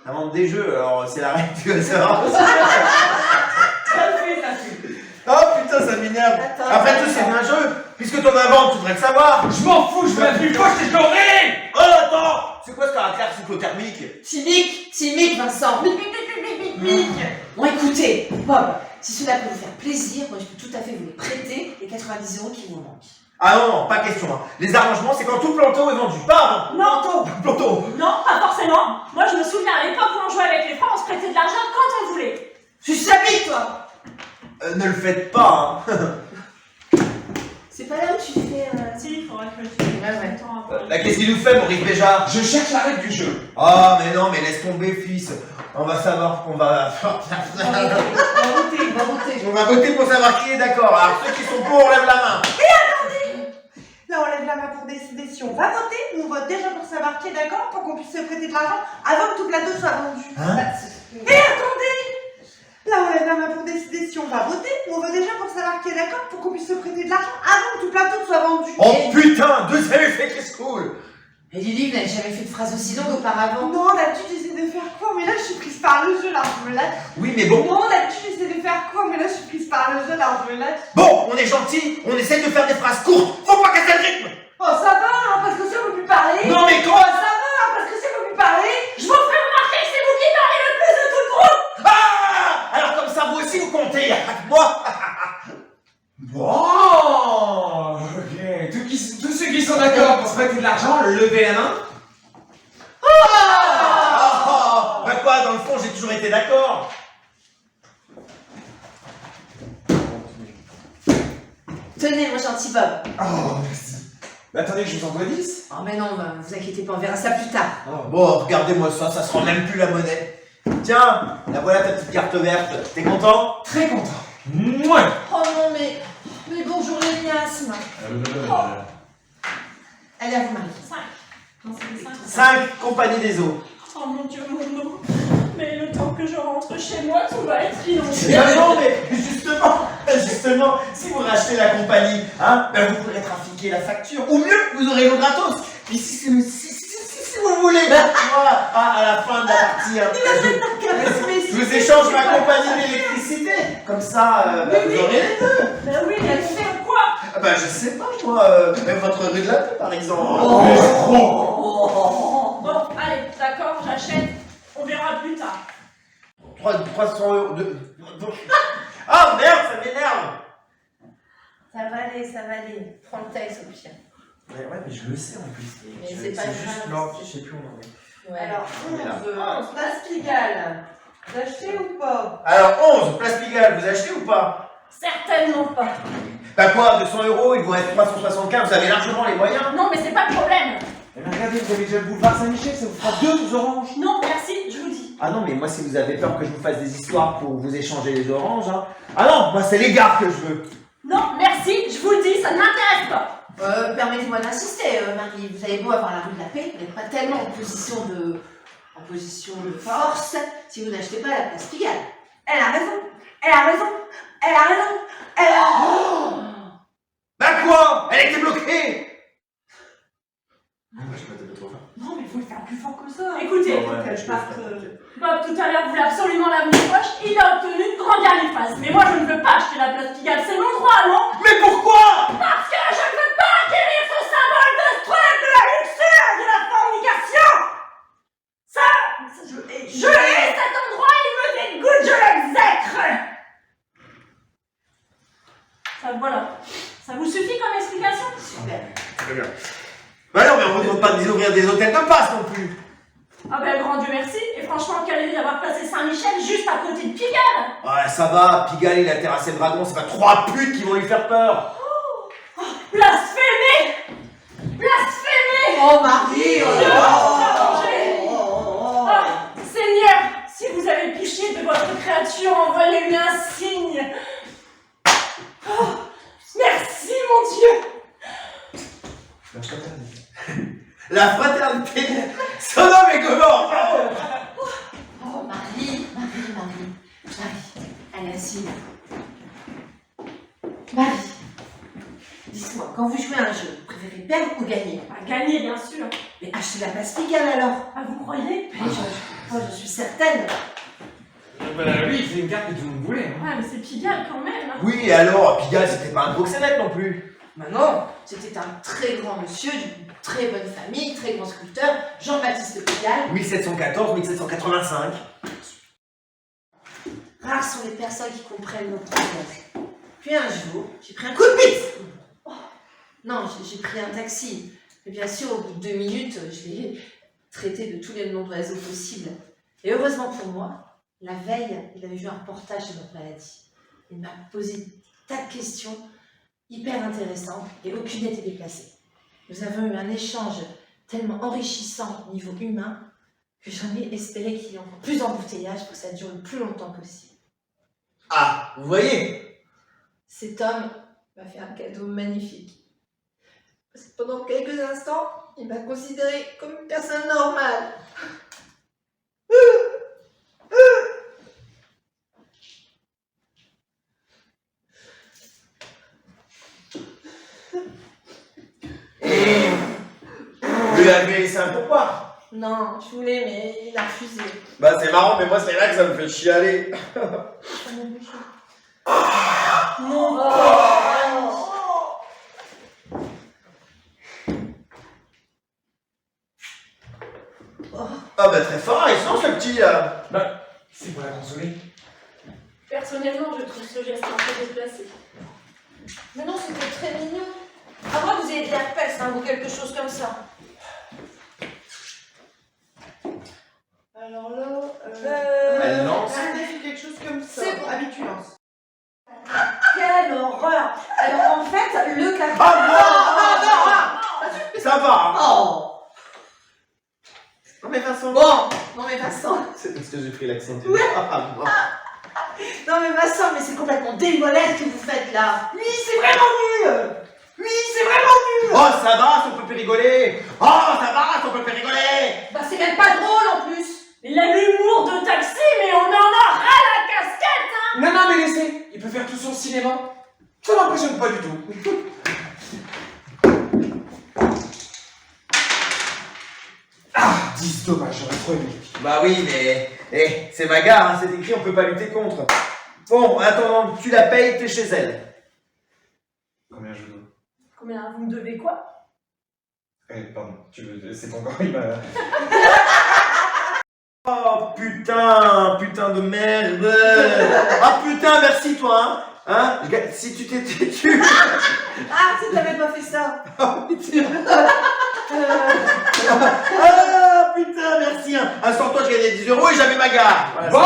t'inventes des jeux, alors c'est la règle, tu vas savoir. Ça fait, ça fait. Oh putain, ça m'énerve. Attends, Après tout, c'est attends. un jeu. Puisque t'en inventes, tu devrais le savoir. Je m'en fous, je veux la venue fois si je l'aurai. Oh, attends. C'est quoi ce caractère cyclothermique? Timique, Vincent. Bon, écoutez, Bob, si cela peut vous faire plaisir, moi je peux tout à fait vous les prêter, les 90 € qui vous manquent. Ah non, non, pas question. Hein. Les arrangements, c'est quand tout planteau est vendu. Pas avant. Non, Planteau. non, pas forcément. Moi, je me souviens à l'époque où on jouait avec les frères, on se prêtait de l'argent quand on voulait. Tu s'habilles, toi. Ne le faites pas. Hein. C'est pas là où tu fais... Si, il faudrait que je le Ouais. Là, qu'est-ce qu'il nous fait, Maurice Béjart? Je cherche la règle du jeu. Ah, mais non, mais laisse tomber, fils. On va savoir qu'on va... Va voter. On va voter pour savoir qui est d'accord. Alors, ceux qui sont pour, on lève la main. Là, on lève la main pour décider si on va voter ou on vote déjà pour savoir qui est d'accord pour qu'on puisse se prêter de l'argent avant que tout plateau soit vendu. Hein? Et attendez! Là, on lève la main pour décider si on va voter ou on vote déjà pour savoir qui est d'accord pour qu'on puisse se prêter de l'argent avant que tout plateau soit vendu. Oh putain, deuxième effet qui se coule. Et Lily, vous n'avez jamais fait de phrase aussi longue auparavant. Non, d'habitude j'essaie de faire quoi, mais là je suis prise par le jeu, là je me lâche. Oui, mais bon. Non, d'habitude j'essaie de faire quoi, mais là je suis prise par le jeu, là je me lâche. Bon, on est gentil, on essaie de faire des phrases courtes. Faut pas casser le rythme. Oh ça va, hein, parce que si on peut plus parler. Non, mais Oh quoi? ça va, hein, parce que si on peut plus parler. Je vous ferai remarquer que c'est vous qui parlez le plus de tout le groupe. Ah! Alors comme ça, vous aussi, vous comptez. Moi. Bon, ok. Tous ceux qui sont d'accord pour se prêter de l'argent, levez la main. Ah! Bah quoi, dans le fond, j'ai toujours été d'accord. Tenez, mon gentil Bob. Oh, merci. Mais attendez, je vous envoie 10. Oh, mais non, bah, vous inquiétez pas, on verra ça plus tard. Bon, regardez-moi ça, ça se rend même plus la monnaie. Tiens, la voilà ta petite carte verte. T'es content? Très content. Mouais. Oh non, mais bonjour les miasmes. Allez, à vous, Marie. 5. Non, c'était 5. 5, Compagnie des eaux. Oh mon Dieu, mon eau. Mais le temps que je rentre chez moi, tout va être inondé. Non, mais justement, justement, si vous rachetez la compagnie, hein, ben vous pourrez trafiquer la facture. Ou mieux, vous aurez l'eau gratos. Puis si vous voulez, moi, à la fin de la partie, hein, je vous échange ma compagnie d'électricité. Comme ça, ben, vous aurez les deux. Ben oui, mais elle fait quoi? Ah ben, je sais pas, moi, même votre rue de la paix, par exemple. Bon, allez, d'accord, j'achète. On verra plus tard. 300 euros de... Ah merde, ça m'énerve. Ça va aller. Prends le texte au pire. Ouais, mais je le sais en plus. Mais c'est pas juste grave. non, je sais plus où on en est. Ouais. Alors, On est là. 11, Place Pigalle. Vous achetez ou pas? Alors 11, Place Pigalle, vous achetez ou pas? Certainement pas. Bah quoi, 200 euros, il vous reste 375, vous avez largement les moyens. Non, mais c'est pas le problème. Mais regardez, vous avez déjà le boulevard Saint-Michel, ça vous fera 2 oranges. Non, merci, je vous dis. Ah non, mais moi si vous avez peur que je vous fasse des histoires pour vous échanger les oranges, hein. Ah non, moi c'est les gars que je veux. Non, merci, je vous le dis, ça ne m'intéresse pas. Permettez-moi d'insister, Marie. Vous avez beau avoir la rue de la paix, vous n'êtes pas tellement en position de force si vous n'achetez pas la place Pigalle. Elle a raison. Bah quoi? Elle était bloquée. Je vais pas taper trop fort. Non, mais il faut le faire plus fort que ça. Écoutez, Je parte. Bob tout à l'heure voulait absolument l'avenir poche, il a obtenu une grande galifasse. Mais moi je ne veux pas acheter la place Pigalle, c'est mon droit, non? Mais pourquoi? Parce que je ne veux pas acquérir ce symbole de stress, de la luxure, de la fornication. Je hais cet endroit, il me dégoûte, je l'exècre. Ça, voilà. Ça vous suffit comme explication? Super. Très bien. Bah non, mais on ne demande pas d'ouvrir des hôtels de passe non plus. Ah ben grand Dieu merci, et franchement quelle idée d'avoir placé Saint-Michel juste à côté de Pigalle. Ouais, ça va, Pigalle il a terrassé le dragon, c'est pas 3 putes qui vont lui faire peur. Blasphémé. Oh, Marie. Seigneur, si vous avez pitié de votre créature, envoyez-lui un signe. Oh, merci mon Dieu. La fraternité Sodome et Gomorrhe. Oh, Marie. Allez, assise. Marie, dites-moi, quand vous jouez à un jeu, vous préférez perdre ou gagner? Gagner bien sûr. Mais achetez la place Pigalle alors. Ah vous croyez? Je suis certaine. Oui, c'est une carte que tout le monde voulait. Hein. Ouais mais c'est Pigalle quand même. Oui, et alors, Pigalle c'était pas un proxénète non plus. Bah non, c'était un très grand monsieur d'une très bonne famille, très grand sculpteur, Jean-Baptiste Pigalle. 1714-1785. Rares sont les personnes qui comprennent nos problèmes. Puis un jour, j'ai pris un coup de pisse. Non, j'ai pris un taxi. Et bien sûr, au bout de 2 minutes, je l'ai traité de tous les noms d'oiseaux possibles. Et heureusement pour moi, la veille, il avait vu un reportage sur notre maladie. Il m'a posé des tas de questions hyper intéressantes et aucune n'était déplacée. Nous avons eu un échange tellement enrichissant au niveau humain que j'en ai espéré qu'il y ait encore plus d'embouteillages pour que ça dure le plus longtemps possible. Ah, vous voyez. Cet homme m'a fait un cadeau magnifique. Parce que pendant quelques instants, il m'a considérée comme une personne normale. Vous lui avez laissé un pourboire. Non, je voulais, mais il a refusé. Bah c'est marrant, mais moi c'est là que ça me fait chialer. Non. Ah bah très fort, il se lance le petit là. Bah, c'est pour la consoler. Personnellement, je trouve ce geste un peu déplacé. Mais non, c'était très mignon. À moi, vous avez de l'herpès, hein, ou quelque chose comme ça. Alors là, Elle lance. elle fait quelque chose comme ça. C'est bon. Habituance. Quelle horreur. Alors en fait, le café... Ah non, ça va. Hein. Oh. Non mais Vincent. Bon, non mais Vincent... C'est parce que j'ai pris l'accent. Non mais Vincent, mais c'est complètement dégueulasse ce que vous faites là. Oui, c'est vraiment nul. Oui, c'est vraiment nul. Oh ça va, on peut plus rigoler. Oh ça va, on peut plus rigoler. Bah c'est même pas drôle en plus. Il a l'humour de taxi, mais on en a ras la casquette, hein. Non, mais laissez. Il peut faire tout son cinéma. Ça m'impressionne pas du tout. Ah, 10 dommage, j'aurais trop aimé. Bah oui, mais c'est ma gare, hein, c'est écrit, on peut pas lutter contre. Bon, attends, tu la payes, t'es chez elle. Combien je dois? Combien vous me devez quoi? Pardon, c'est ton corps, il m'a... Oh putain de merde. Ah putain, merci toi, hein. Si tu t'étais têtu. Ah, si t'avais pas fait ça. Ah putain, merci. Hein. Ah, sans toi, je gagnais 10 € et j'avais ma gare. Voilà, Bon,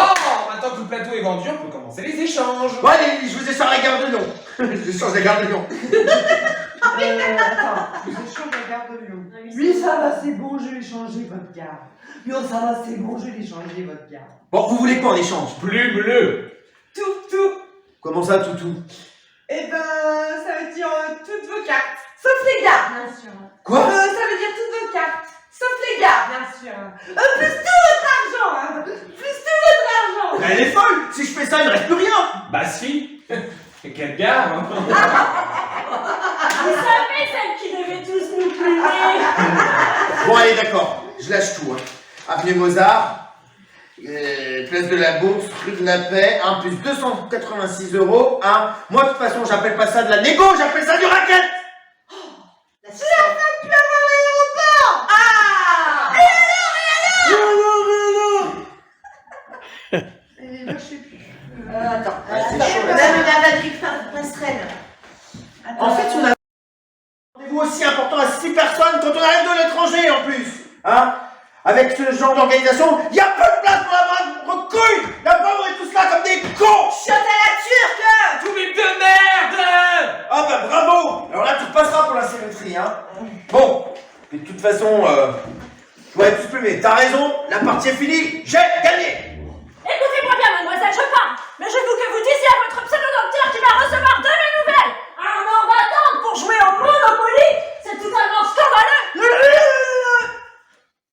maintenant que le plateau est vendu, on peut commencer les échanges. bon, allez, je vous échange la gare de Lyon. Je vous échange la gare de Lyon. Attends, je change la gare de Lyon. Oui, ça va, c'est bon, je vais changer votre gare. Yo, ça va, c'est bon, je vais changer votre gare. Bon, vous voulez quoi en échange? Plus bleu. Tout. Comment ça, toutou? Eh ben, ça veut dire toutes vos cartes. Sauf les gares, bien sûr. Quoi? Ça veut dire toutes vos cartes. Sauf les gares, bien sûr. Plus tout votre argent, hein. Plus tout votre argent. Mais elle est folle. Si je fais ça, il ne reste plus rien. Bah si. Et quelle gare, hein. Vous savez, celle qui devait tous nous punir. Bon, allez, d'accord. Je lâche tout. Hein. Avenue Mozart, place de la Bourse, rue de la Paix, 1 plus 286 €. Hein. Moi, de toute façon, j'appelle pas ça de la négo, j'appelle ça du racket. La facture à l'aéroport. Ah. Et là, je sais plus. Attends, c'est chaud, là. Madame Valérie Pastrel. En fait, on a un rendez-vous aussi important à 6 personnes quand on arrive de l'étranger en plus. Hein. Avec ce genre d'organisation, il y a peu de place pour la moindre couille. La pauvre est tous là comme des cons. Chiotte à la turque. Tous les deux merde. Ah bah bravo. Alors là, tu repasseras pour la symétrie. Hein. Bon, et de toute façon, ouais, tu peux, mais t'as raison, la partie est finie, j'ai gagné. Écoutez-moi bien, mademoiselle, je pars. Mais je veux que vous disiez à votre pseudo-docteur qu'il va recevoir de mes nouvelles. Un an d'attente pour jouer au Monopoly, c'est totalement scandaleux.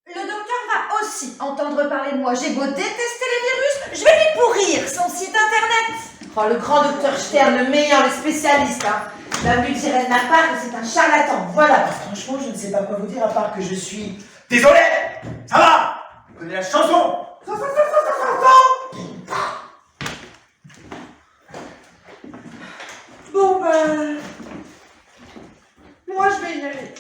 Le docteur va aussi entendre parler de moi. J'ai beau détester les virus, je vais lui pourrir son site internet. Oh, le grand docteur Stern, le meilleur, le spécialiste. Hein. La lui dirait de ma part que c'est un charlatan. Voilà. Franchement, je ne sais pas quoi vous dire à part que je suis désolé. Ça va. Vous connaissez la chanson. Bon, ben. Moi, je vais y aller.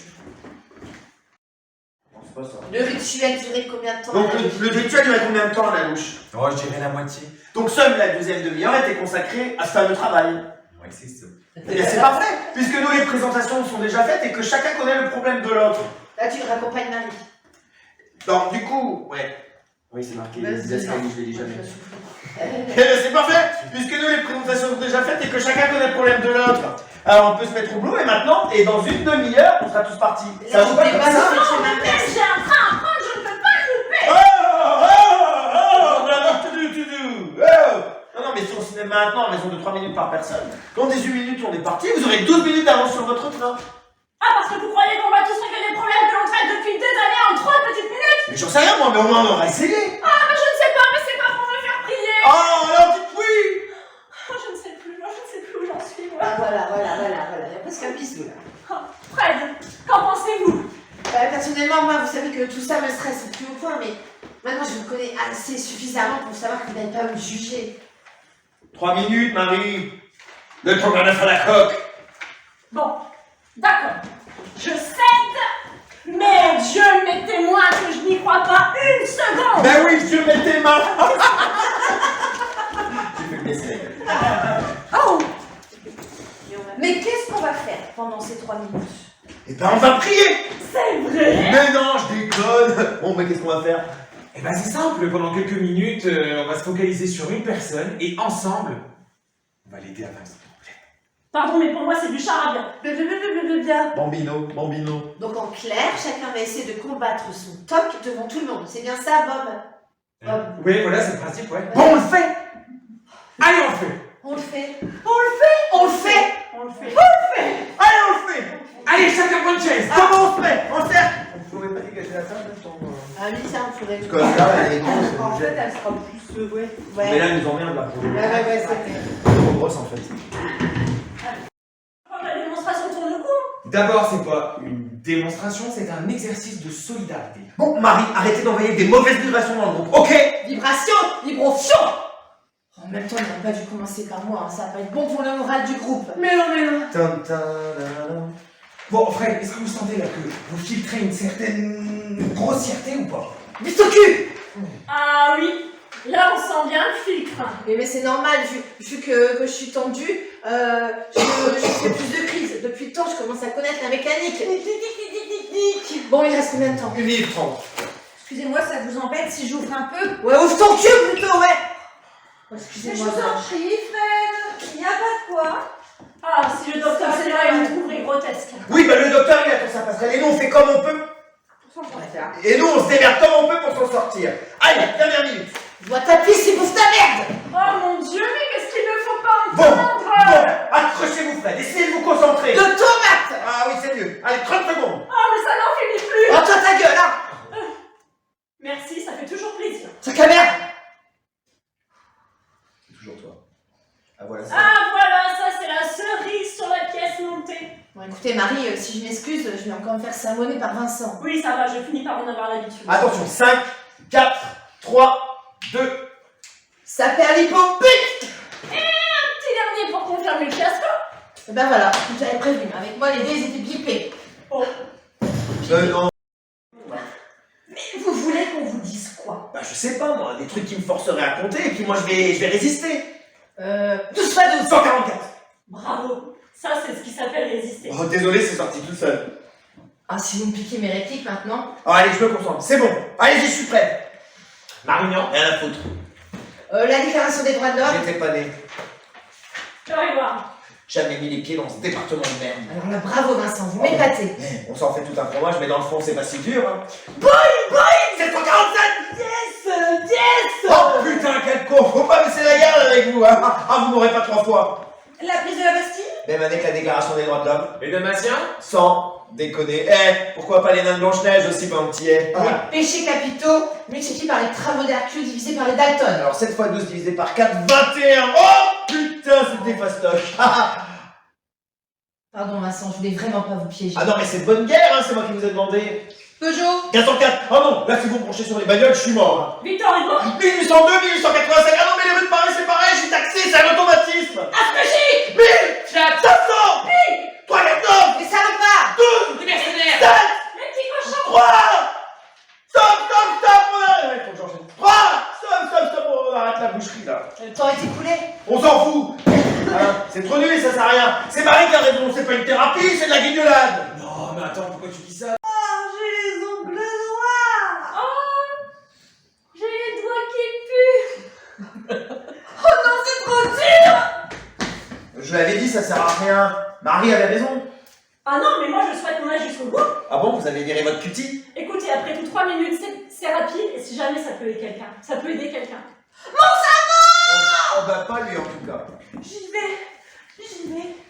C'est pas ça. Le rituel durait combien de temps? Donc le rituel durait combien de temps, la louche? Oh, je dirais la moitié. Donc seule la deuxième demi-heure était consacrée à ce fameux travail. Ouais, c'est ça. Eh bien c'est parfait, puisque nous les présentations sont déjà faites et que chacun connaît le problème de l'autre. Là, tu raccompagnes Marie. Donc du coup, ouais. Oui, c'est marqué, Vas-y, les escaliers, je l'ai déjà Je mis. vais souffler. Eh bien c'est parfait, puisque nous les présentations sont déjà faites et que chacun connaît le problème de l'autre. Alors on peut se mettre au boulot et maintenant, et dans une demi-heure, on sera tous partis. Ça vous va comme ça? J'ai un train à prendre, je ne peux pas le louper. Non, mais si on se met maintenant, raison de 3 minutes par personne, dans 18 minutes on est parti, vous aurez 12 minutes d'avance sur votre train. Ah, parce que vous croyez qu'on va tous régler les problèmes que l'on traite depuis des années en 3 petites minutes? Mais j'en sais rien moi, mais au moins on aura essayé. Ah, mais je ne sais pas, mais c'est pas pour me faire prier. Oh, alors dites oui. Je ne sais plus, moi je ne sais plus où j'en suis, moi. Ah, voilà. Il y a presque un bisou là. Fred, qu'en pensez-vous? Personnellement, moi, vous savez que tout ça me stresse au plus haut point, mais maintenant je vous connais assez suffisamment pour savoir que vous n'allez pas me juger. 3 minutes, Marie. Le temps qu'on a fait la coque. Bon, d'accord, je cède, mais Dieu m'est témoin que je n'y crois pas une seconde. Ben oui, je mets tes mains. J'ai fait baisser la gueule. Oh, Mais qu'est-ce qu'on va faire pendant ces 3 minutes? Eh ben on va prier. c'est vrai. Mais non, je déconne. Bon, mais qu'est-ce qu'on va faire? Eh ben c'est simple, pendant quelques minutes, on va se focaliser sur une personne et ensemble, on va l'aider à vaincre son problème. Pardon, mais pour moi c'est du charabia. Bien. Bambino. Donc en clair, chacun va essayer de combattre son toc devant tout le monde. C'est bien ça, Bob? Oui, voilà, c'est le principe, ouais. Bon, on le fait. Allez, on le fait. On le fait. On le fait. Allez, on le fait. Allez, chacun prend une chaise. Comment on se fait? On se fait. On pouvait pas dégager la table sans... Ah oui, ça, on pourrait. Comme là, elle est grosse. En fait, elle sera plus. Ouais. Mais là, elle nous emmerde là. Ouais, c'est vrai. Trop grosse en fait. D'abord, c'est pas une démonstration, c'est un exercice de solidarité. Bon, Marie, arrêtez d'envoyer des mauvaises vibrations dans le groupe, ok? Vibration, vibration. En même temps, il n'aurait pas dû commencer par moi, hein. Ça va pas être bon pour le moral du groupe. Mais non, mais non. Bon, Fred, est-ce que vous sentez là que vous filtrez une certaine grossièreté ou pas? Vite au cul. Ah oui, là on sent bien le filtre. Mais c'est normal, vu que je suis tendue, je fais plus de crises. Depuis le temps, je commence à connaître la mécanique. Bon, il reste combien de temps? 1 minute 30. Excusez-moi, ça vous embête si j'ouvre un peu? Ouais, ouvre ton cul plutôt, ouais. Oh, Mais je excusez-moi. vous en prie, Fred, il n'y a pas de quoi. Ah, si le docteur c'est là, il me trouverait grotesque. Oui, bah le docteur, il attend sa passerelle, et nous, on fait comme on peut. Et nous, on se démerde comme on peut pour s'en sortir. Allez, dernière minute. Vois ta pisse et bouffe ta merde. Oh mon Dieu, mais qu'est-ce qu'il ne faut pas Bon, entendre? accrochez-vous, Fred, essayez de vous concentrer. De tomates. Ah oui, c'est mieux. Allez, 30 secondes. Oh, mais ça n'en finit plus. Oh, toi ta gueule, hein. Merci, ça fait toujours plaisir. Sac à merde. C'est toujours toi. Ah voilà, ça. Ah voilà, ça c'est la cerise sur la pièce montée. Bon, écoutez, Marie, si je m'excuse, je vais encore me faire sermonner par Vincent. Oui, ça va, je finis par en avoir l'habitude. Attention, 5, 4, 3, 2. Ça perd l'hypopute. Petit dernier pour confirmer le fiasco. Et ben voilà, j'avais prévenu. Avec moi, les dés ils étaient bipés. Oh, Non. Mais vous voulez qu'on vous dise quoi? Bah, je sais pas, moi, des trucs qui me forceraient à compter, et puis moi, je vais résister. 12 fois 12. 144. bravo. Ça c'est ce qui s'appelle résister. Oh, désolé, c'est sorti tout seul. Ah, si vous me piquez mes répliques maintenant. Oh, allez, je me concentre, c'est bon. Allez-y, je suis prêt. Marignan? Rien à foutre. La déclaration des droits de l'homme. J'étais pas né. Fais voir. Jamais mis les pieds dans ce département de merde. Alors là, bravo Vincent, vous m'épatez. On s'en fait tout un fromage, mais dans le fond, c'est pas si dur, hein. C'est 147. Yes. Oh putain, quel con. Faut pas baisser la garde avec vous, hein. Ah, vous m'aurez pas 3 fois. La prise de la Bastille? Même année que la déclaration des droits de l'homme. Les Dalmatiens? Sans déconner. Pourquoi pas les nains de Blanche-Neige aussi, mon petit Les péchés capitaux multipliés par les travaux d'Hercule divisés par les Dalton. Alors 7 x 12 divisé par 4, 21. Oh putain, c'était fastoche. Pardon Vincent, je voulais vraiment pas vous piéger. Ah non, mais c'est de bonne guerre, hein, c'est moi qui vous ai demandé. Peugeot. 404. Oh non, là si vous me branchez sur les bagnoles, je suis mort. Victor Hugo. 1802, 1885. Ah non, mais les rues de Paris, c'est pareil, je suis taxé, c'est un automatisme. Affranchi. 1000, 500, 314, Les salopards. 12, Les mercenaires! 7, Les petits cochons. 3. Stop. Ouais, faut que j'enchaîne. 3. Stop, on arrête la boucherie là. Le temps est écoulé. On s'en fout. Hein, c'est trop nul, ça sert à rien. C'est Marie qui a raison, c'est pas une thérapie, c'est de la guignolade. Non, mais attends, pourquoi tu dis ça? J'ai les ongles noirs. Oh, j'ai les doigts qui puent. Oh non, c'est trop dur. Je l'avais dit, ça sert à rien. Marie avait raison. Ah non, mais moi je souhaite qu'on aille jusqu'au bout. Ah bon, vous avez viré votre cutie? Écoutez, après tout 3 minutes, c'est rapide et si jamais ça peut aider quelqu'un. Ça peut aider quelqu'un. Oh bah pas lui en tout cas. J'y vais.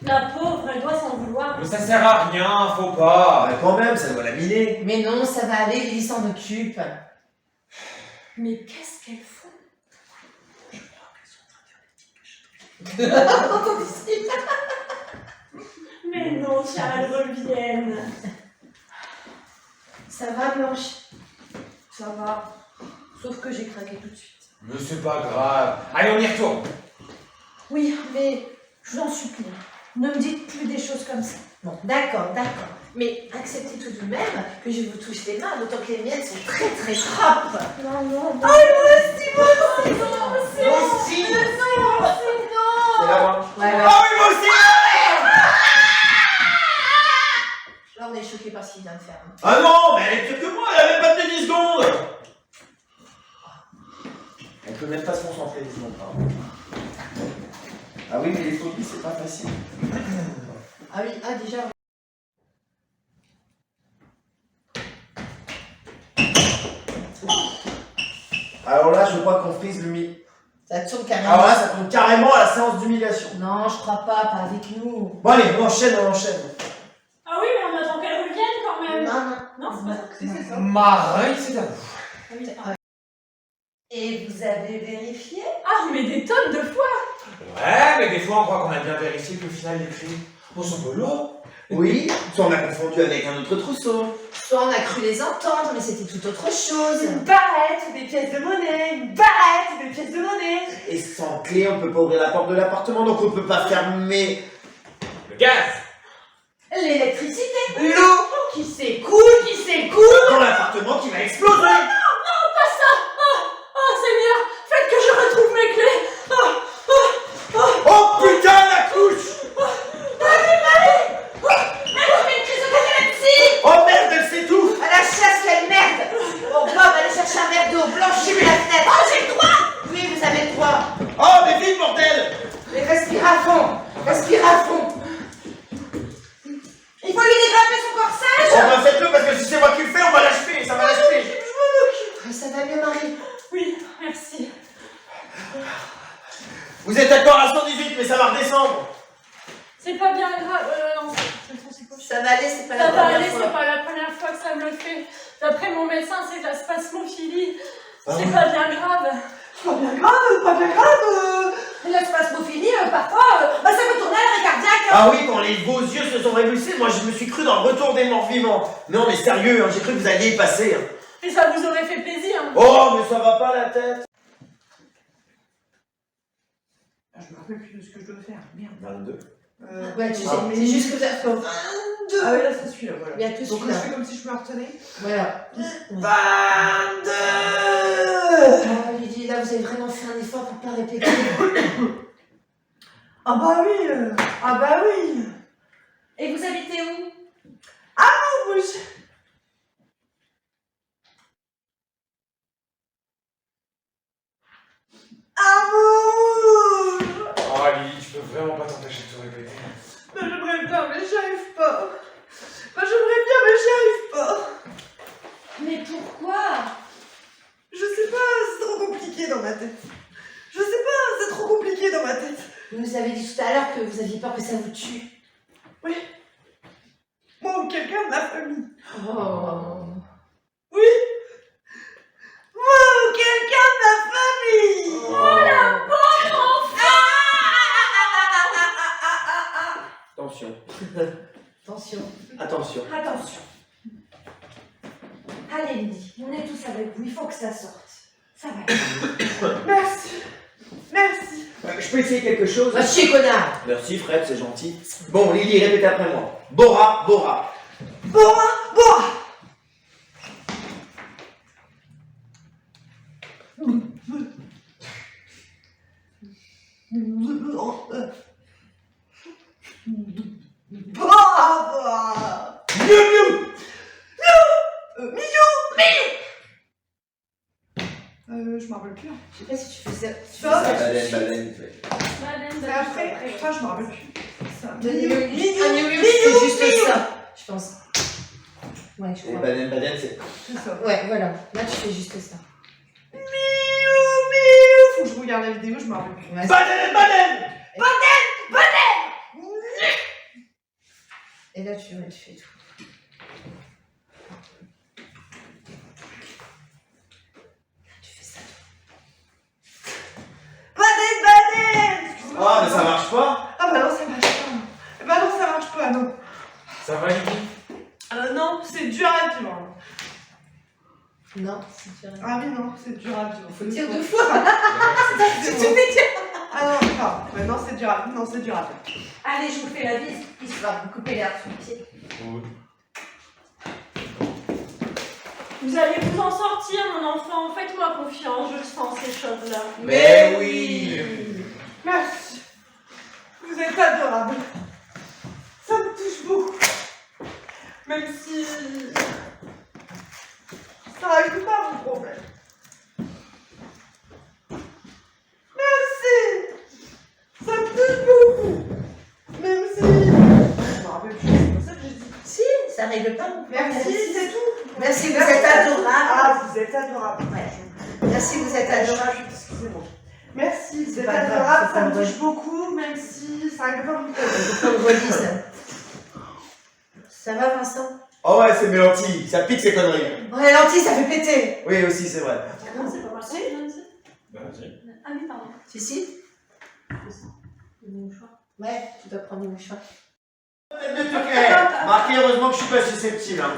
La pauvre, elle doit s'en vouloir. Mais ça sert à rien, faut Ah pas. bah quand même, ça doit la miner. Mais non, ça va aller, Lily s'en occupe. Mais qu'est-ce qu'elle fout? Mais non, tiens, elles reviennent. Ça va Blanche? Ça va. Sauf que j'ai craqué tout de suite. Mais c'est pas grave. Allez, on y retourne. Oui, mais je vous en supplie, ne me dites plus des choses comme ça. Bon, d'accord. Mais acceptez tout de même que je vous touche les mains, d'autant que les miennes sont très propres. Non. Moi aussi. C'est là moi. Ouais. Ah oui, moi aussi. Là, on est choqués par ce qu'il vient de faire. Ah non, mais elle est pire que moi, elle avait pas tenu 10 secondes. Elle peut même pas se concentrer 10 secondes. Pardon. Ah oui, mais les phobies, c'est pas facile. Ah oui, déjà. Alors là, je crois qu'on frise le mi. Ça tourne carrément. Alors là, ça tombe carrément à la séance d'humiliation. Non, je crois pas avec nous. Bon allez, on enchaîne. Ah oui, mais on attend qu'elle revienne quand même. Non. Non, c'est pas ça. Si, c'est ça. Marie, c'est à vous. Ah oui, d'accord. Et vous avez vérifié? Ah, mais des tonnes de fois. Ouais, mais des fois on croit qu'on a bien vérifié que au final l'écrit. On s'en veut là. Oui, soit on a confondu avec un autre trousseau. Soit on a cru les entendre, mais c'était tout autre chose. Une barrette ou des pièces de monnaie, une barrette ou des pièces de monnaie. Et sans clé, on peut pas ouvrir la porte de l'appartement, donc on peut pas fermer. Le gaz. L'électricité. L'eau qui s'écoule. Dans l'appartement qui va exploser. Pas ça. Oh Seigneur, faites que je retrouve mes clés. Oh putain, la couche. Oh merde, elle sait tout. À la chasse, quelle merde. Oh Bob, allez chercher un verre d'eau, blanchez la fenêtre. Oh, j'ai le droit. Oui, vous avez le droit. Oh, mais vite, bordel. Mais respire à fond. Respire à fond. Il faut lui dégraper son corsage. Oh bah faites-le parce que si c'est moi qui le fais, on va l'achever, ça va l'achever. Oh, ça va mieux, Marie. Oui, merci. Vous êtes d'accord à 118, mais ça va redescendre. C'est pas bien grave. Non, c'est quoi? Ça va aller, c'est pas Ça la va première aller, fois. c'est pas la première fois que ça me le fait. D'après mon médecin, c'est de la spasmophilie. Ah C'est oui. pas bien grave. Pas bien grave, pas bien grave. La spasmophilie, parfois, ça peut tourner à l'arrêt cardiaque. Ah oui, quand les beaux yeux se sont révulsés, moi je me suis cru dans le retour des morts vivants. Non mais sérieux, hein, j'ai cru que vous alliez y passer. Hein. Et ça vous aurait fait plaisir. Oh, mais ça va pas la tête. Je me rappelle plus de ce que je dois faire. Merde. 22. Ouais, tu sais, Ah. c'est juste que ça fait. Ah oui, là c'est celui-là, voilà. Il y a tout Donc celui-là. là, je fais comme si je me retenais. Voilà. 22. Oh, Lydie, là, vous avez vraiment fait un effort pour pas répéter. Ah bah oui. Ah bah oui. Et vous habitez où? Oh, moi, je- Amour. Oh Lily, tu peux vraiment pas t'empêcher de te répéter. Mais j'aimerais bien, mais j'y arrive pas. J'aimerais bien, mais j'y arrive pas. Mais pourquoi? Je sais pas, c'est trop compliqué dans ma tête. Je sais pas, c'est trop compliqué dans ma tête. Vous nous avez dit tout à l'heure que vous aviez peur que ça vous tue. Oui. Moi ou quelqu'un de ma famille. Oh. Oui. Moi ou quelqu'un de ma famille. Oh la pauvre Attention. Attention. Attention. Attention. Allez, Lydie, on est tous avec vous, il faut que ça sorte. Ça va aller. Merci. Merci. Je peux essayer quelque chose? Va chier, connard. Merci Fred, c'est gentil. Bon, Lily, répétez après moi. Bora, Bora. Bora, Bora. Bora. Mieux, mieux. Je m'en rappelle plus. Je sais pas si tu fais ça. Tu fais Ça, ça. Baleine, baleine. Madeleine, C'est après. Putain, je m'en rappelle plus. Ça. C'est juste ça, je pense. Ouais, je Et crois. baleine, baleine, c'est. C'est ça. Ouais, voilà. Là, tu fais juste ça. Faut que je regarde la vidéo, je m'en rappelle plus. Ouais, Baleine, baleine. et là, tu fais tout. Tu fais ça. Baleine. Ah, mais ça marche pas. Ah bah non, ça marche pas. Bah non, ça marche pas, non. Ça va Lily? Non, c'est dur à vivre. Non, c'est dur. Ah oui, non, c'est dur à vivre. Faut dire deux fois. Ah non, non, ouais, non, c'est dur à vivre. Non, c'est dur à vivre. Allez, je vous fais la bise. Il se va vous couper l'air sous le pied. Vous allez vous en sortir, mon enfant. Faites-moi confiance, je sens ces choses-là. Mais oui. Merci. Vous êtes adorable. Ça me touche beaucoup. Même si ça règle pas mon problème. Merci. Ça me touche beaucoup. Même si... Je me rappelle plus, c'est pour ça que j'ai dit. Si, ça règle pas mon problème. Merci, c'est tout. Merci, vous êtes adorable. Ah, vous êtes adorable. Ouais. Merci, vous êtes adorable. Excusez-moi. Merci, vous êtes pas grave, adorable, c'est ça pas me vrai. touche beaucoup, même si ça règle pas mon problème. Faut qu'on le relise. Ça va, Vincent? Oh ouais, c'est Mélanti, ça pique ces conneries. Ouais, lentilles, ça fait péter. Oui, aussi, c'est vrai. Non, c'est pas mal. Vas-y. Ah oui, pardon. Si, si. Ouais, tu dois prendre une mouchoir. Tête de Turc. Eh, marqué, heureusement que je suis pas susceptible. Hein.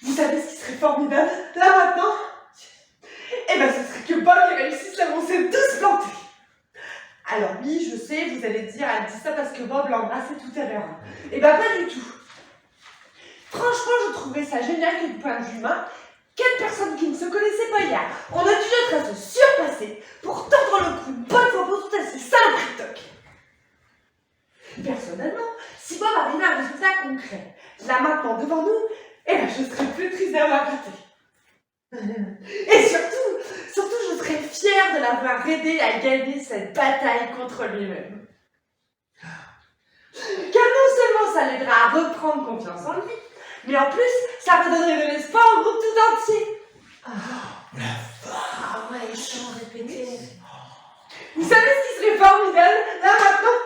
Vous savez ce qui serait formidable, là maintenant? Eh ben, ce serait que Bob il réussisse l'avancer de se planter. Alors oui, je sais, vous allez dire, elle dit ça parce que Bob l'a embrassé tout à l'heure. Eh ben, pas du tout. Franchement, je trouvais ça génial que du point de vue humain, quelle personne qui ne se connaissait pas hier, on a dû notre à se surpasser pour tendre le coup une bonne fois pour toutes à ces saloperies de toc. Personnellement, si Bob arrivait à un résultat concret, là maintenant devant nous, eh ben, je serais plus triste d'avoir raté. Et surtout, je serais fière de l'avoir aidé à gagner cette bataille contre lui-même. Car non seulement ça l'aidera à reprendre confiance en lui, mais en plus, ça redonnerait de l'espoir au groupe tout entier. Ah ouais, ils sont répétés. Vous savez ce qui serait formidable, là maintenant?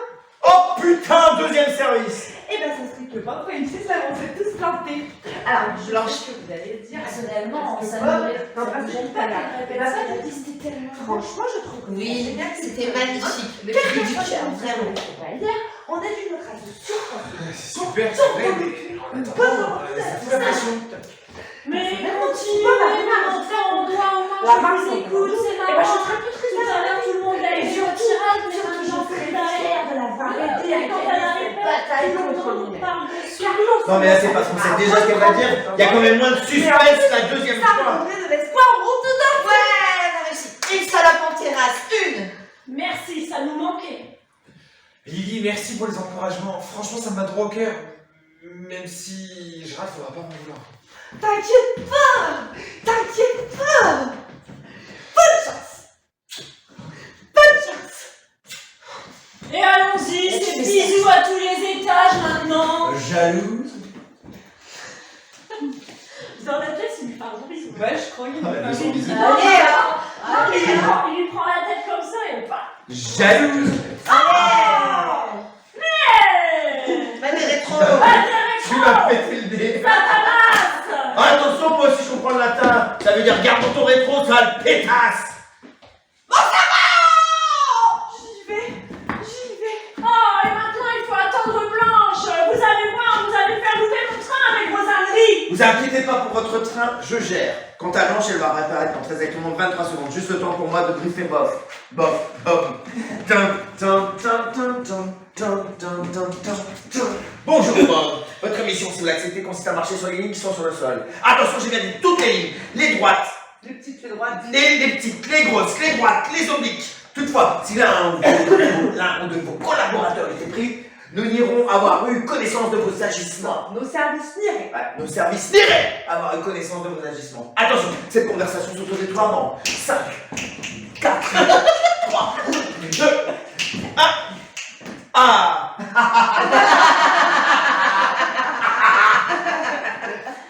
Oh putain, deuxième service. Eh ben, ça serait que Bob réussisse l'avancer tous plantés. Alors, Blanche, que vous allez dire? Personnellement, parce que ça Bob m'aurait n'embrasse pas là. Eh ben, ça, c'était tellement. Franchement, je trouve que Oui, c'était magnifique. Le Quelle cri du personne cœur, ne vraiment. savait pas hier, on a dû notre race de surpasser. C'est super, c'est vrai, mais... Ça fout la pression. Mais Mais continuez, Bob a mon rien enfant, on doit au moins, La je marque, vous c'est écoute, c'est Eh ben, je marrant. serais plus triste Tout à l'heure, tout le monde l'a Et dit, surtout, mais j'en serais derrière. fière de l'avoir aidé à Quand gagner elle cette arrive, bataille tout le contre monde lui-même. parle dessus. Car Non mais là c'est parce qu'on sait déjà ce qu'elle va dire. Il y a quand même moins de suspense la deuxième Ça fois. redonnerait de l'espoir au groupe tout entier. Ouais, on a réussi. Une salope en terrasse, une. Merci, ça nous manquait. Lily, merci pour les encouragements. Franchement, ça m'a droit au cœur. Même si je rate, faudra pas m'en vouloir. T'inquiète pas. T'inquiète pas. Bonne chance. Bonne chance. Et allons-y, c'est bisous à tous les étages maintenant. Jalouse. Dans la tête, il lui fait un gros bisou. Ouais, je crois qu'il Ah, me mais fait bisous, un bisou. bisous. Allez, Allez, il lui prend la tête comme ça et pas. Jalouse. Même les rétro. Tu m'as pété le nez. Attention, moi aussi je comprends le latin. Ça veut dire garde ton rétro, sale pétasse. J'y vais. Oh, et maintenant il faut attendre Blanche. Vous allez voir, vous allez faire louper mon train avec vos âneries. Vous inquiétez pas pour votre train, je gère. Quant à Blanche, elle va réapparaître dans très exactement 23 secondes. Juste le temps pour moi de briefer Bob. Bob. Bonjour Bob. Votre mission, si vous l'acceptez, consiste à marcher sur les lignes qui sont sur le sol. Attention, j'ai bien dit toutes les lignes. Les droites, Les petites, les droites. les petites, les grosses, les droites, les obliques. Toutefois, si l'un ou de vos collaborateurs était pris, nous n'irons avoir eu connaissance de vos agissements. Nos services n'iraient. Ouais, nos services n'iraient avoir eu connaissance de vos agissements. Attention, cette conversation s'auto-déploie dans 5, 4, 3, 2, 1. Ah!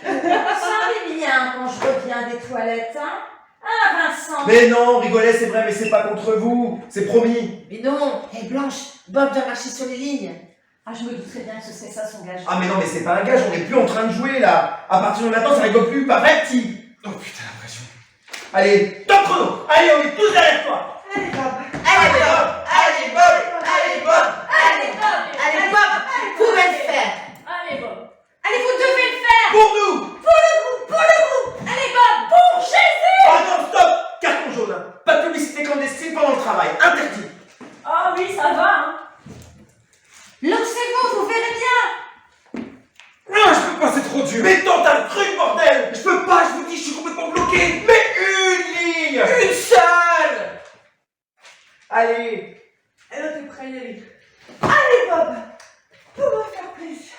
Ça m'est bien quand je reviens des toilettes, hein. Ah, Vincent. Mais non, rigolez, c'est vrai, mais c'est pas contre vous, c'est promis. Mais non. Hé, Blanche, Bob doit marcher sur les lignes. Ah, je me douterais bien que ce serait ça son gage. Ah mais non, mais c'est pas un gage, on est plus en train de jouer là. À partir de maintenant, ça rigole plus, pas vrai, petit. Oh putain, la pression. Allez, top chrono. Allez, on est tous derrière toi. Allez, Bob. Allez, Bob. Allez, Bob. Allez, Bob. Allez, Bob. Allez, Bob. Vous pouvez le faire. Allez, Bob. Allez, vous devez le faire. Pour nous. Allez, Bob. Pour Jésus. Oh non, stop. Carton jaune. Pas de publicité clandestine pendant le travail, interdit. Ah oui, ça va, hein. Lancez-vous, vous verrez bien. Non, je peux pas, c'est trop dur. Mais tente un truc, bordel. Je peux pas, je vous dis, je suis complètement bloqué. Mais une ligne. Une seule. Allez. Et là, t'es prêt à y aller. Allez, Bob. Pour me faire plaisir.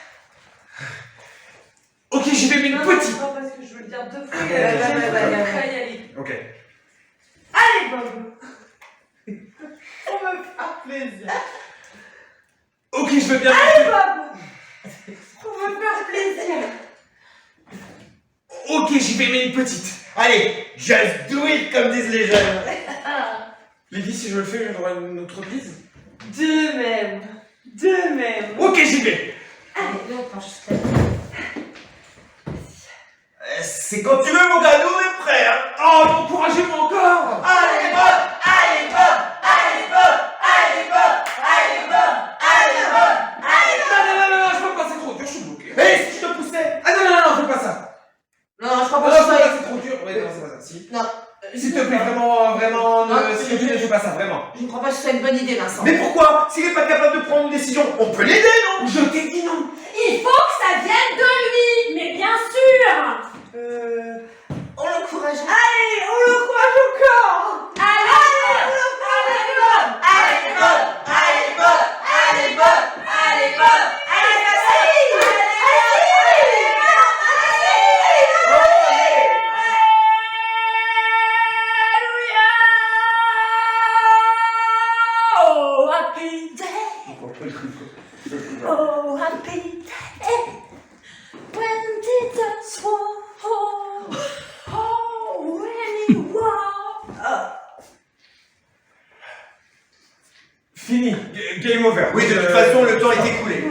Ok, j'y vais, mais une petite. Non, parce que je veux le dire 2 fois. Ouais, Et là, ouais, je ouais, suis ouais, prêt à y aller. Ok. Allez, Bob. Pour me faire plaisir. Ok, je veux bien. Allez, Bob. Pour me faire plaisir. Ok, j'y vais, mais une petite. Allez, just do it, comme disent les jeunes. Lily, si je le fais, j'aurai une autre bise. De même. De même. Ok, j'y vais. Allez, là, quand je serai. C'est quand tu veux, mon gars, nous on est prêts, hein. Oh, encouragez-moi encore. Allez, Bob! Allez, Bob! Allez, Bob! Allez, Bob! Allez, Bob! Allez, Bob! Allez, Bob! Non, je peux pas, c'est trop dur, je suis bloqué. Hé, si je te poussais! Ah non, fais pas ça. Non, je crois Non, pas que c'est ça. pas, c'est trop dur. Ouais, non, c'est pas ça. Si. Non. S'il te plaît, vraiment, Non, s'il te plaît, ne fais pas ça, vraiment. Je ne crois pas que ce soit une bonne idée, Vincent. Mais pourquoi? S'il est pas capable de prendre une décision, on peut l'aider, non? Je t'ai dit non. Il faut que ça vienne de lui. Mais bien sûr. On l'encourage. Allez, on l'encourage encore. Allez, Allez, Bob! Allez, Bob! Allez, Bob! Allez, Bob! Allez, oh, happy day. Oh, happy day. When did the swan? Oh, when he walked. Fini. Game over. Oui, de toute façon, le temps est écoulé.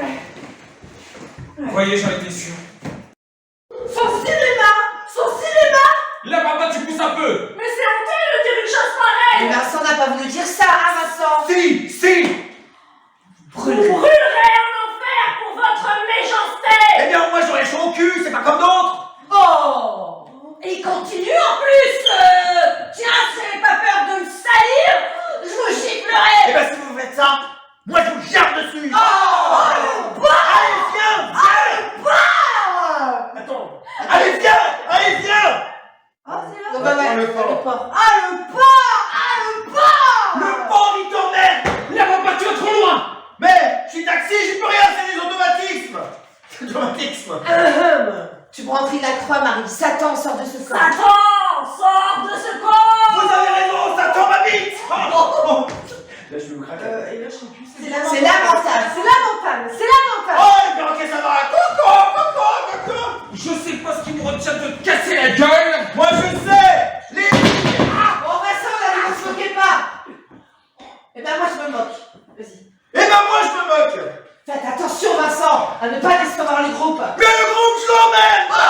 Voyez, j'en étais sûr. Son cinéma. Là, papa, tu pousses un peu. Mais c'est honteux de dire une chose Mais pareille. Vincent n'a pas voulu dire ça, hein, Vincent. Si! Vous brûlerez en enfer pour votre méchanceté. Eh bien, moi j'aurais chaud au cul, c'est pas comme d'autres! Oh. Et il continue en plus. Tiens, si j'avais pas peur de me salir, je vous giflerais. Eh ben, si vous faites ça, moi je vous jarre dessus! Oh, Allez, viens! Attends! Allez, viens! Ouais, ouais, le le porc. porc. Le porc, il t'emmerde! Là, papa, tu vas trop loin. Mais, je suis taxi, j'y peux rien, c'est des automatismes! Automatisme! Tu prends pris la croix, Marie. Satan sort de ce corps. Satan, sors de ce corps. Vous avez raison, Satan m'habite! Oh. Là, je vais vous craquer. Et là, je sais plus. C'est lamentable. Oh, les perroquets, ça va! Coco! Je sais pas ce qui me retient de te casser la gueule. Moi, je sais! Les... Bon, Vincent, là, ne vous moquez pas. Eh ben, moi, je me moque. Vas-y. Eh ben, moi, je me moque! Faites attention, Vincent, à ne pas laisser dans les groupes. Mais le groupe, je l'emmène! Parce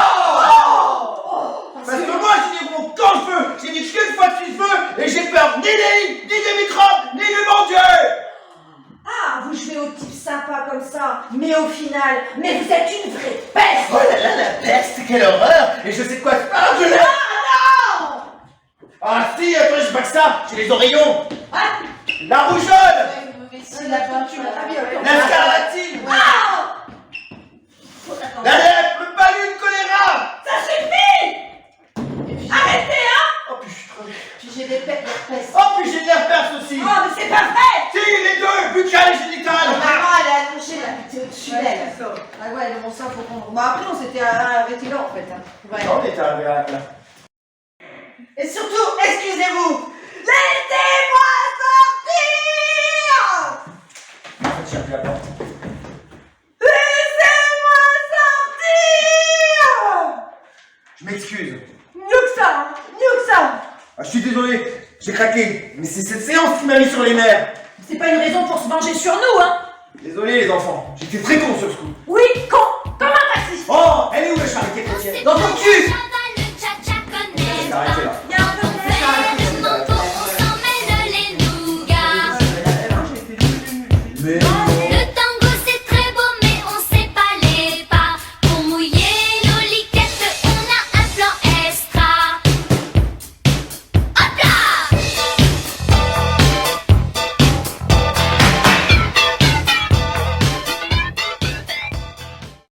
Parce que que moi, j'ai des groupes quand je veux! J'ai dit qu'une fois que je veux, et j'ai peur ni des lits, ni des microbes, ni du bon Dieu! Ah, vous jouez au type sympa comme ça, mais au final, mais vous êtes une vraie peste. Oh là là, la peste, quelle horreur! Et je sais de quoi je parle, je l'ai! Ah si, attends, j'ai pas que ça, j'ai les oreillons! La rougeole! La scarlatine! La lèpre, le palu, le choléra! Ça suffit. Arrêtez, hein. Oh puis je suis crevé. Puis j'ai des pètes de peste. Oh puis j'ai de l'herpès aussi! Oh, mais c'est pas vrai. Si, les deux, buccal et génital! Maman, elle est allongée là, t'es au-dessus d'elle. Ah ouais, bon ça faut qu'on... Bon après on s'était arrêté là en fait. Hein. Ouais. On est arrivé à là. Et surtout, excusez-vous, laissez-moi sortir. En fait, j'ai appelé la porte. Laissez-moi sortir. Je m'excuse. Mieux que ça. Ah, je suis désolé, j'ai craqué, mais c'est cette séance qui m'a mis sur les nerfs. C'est pas une raison pour se venger sur nous, hein. Désolé les enfants, j'étais très con sur ce coup. Oui,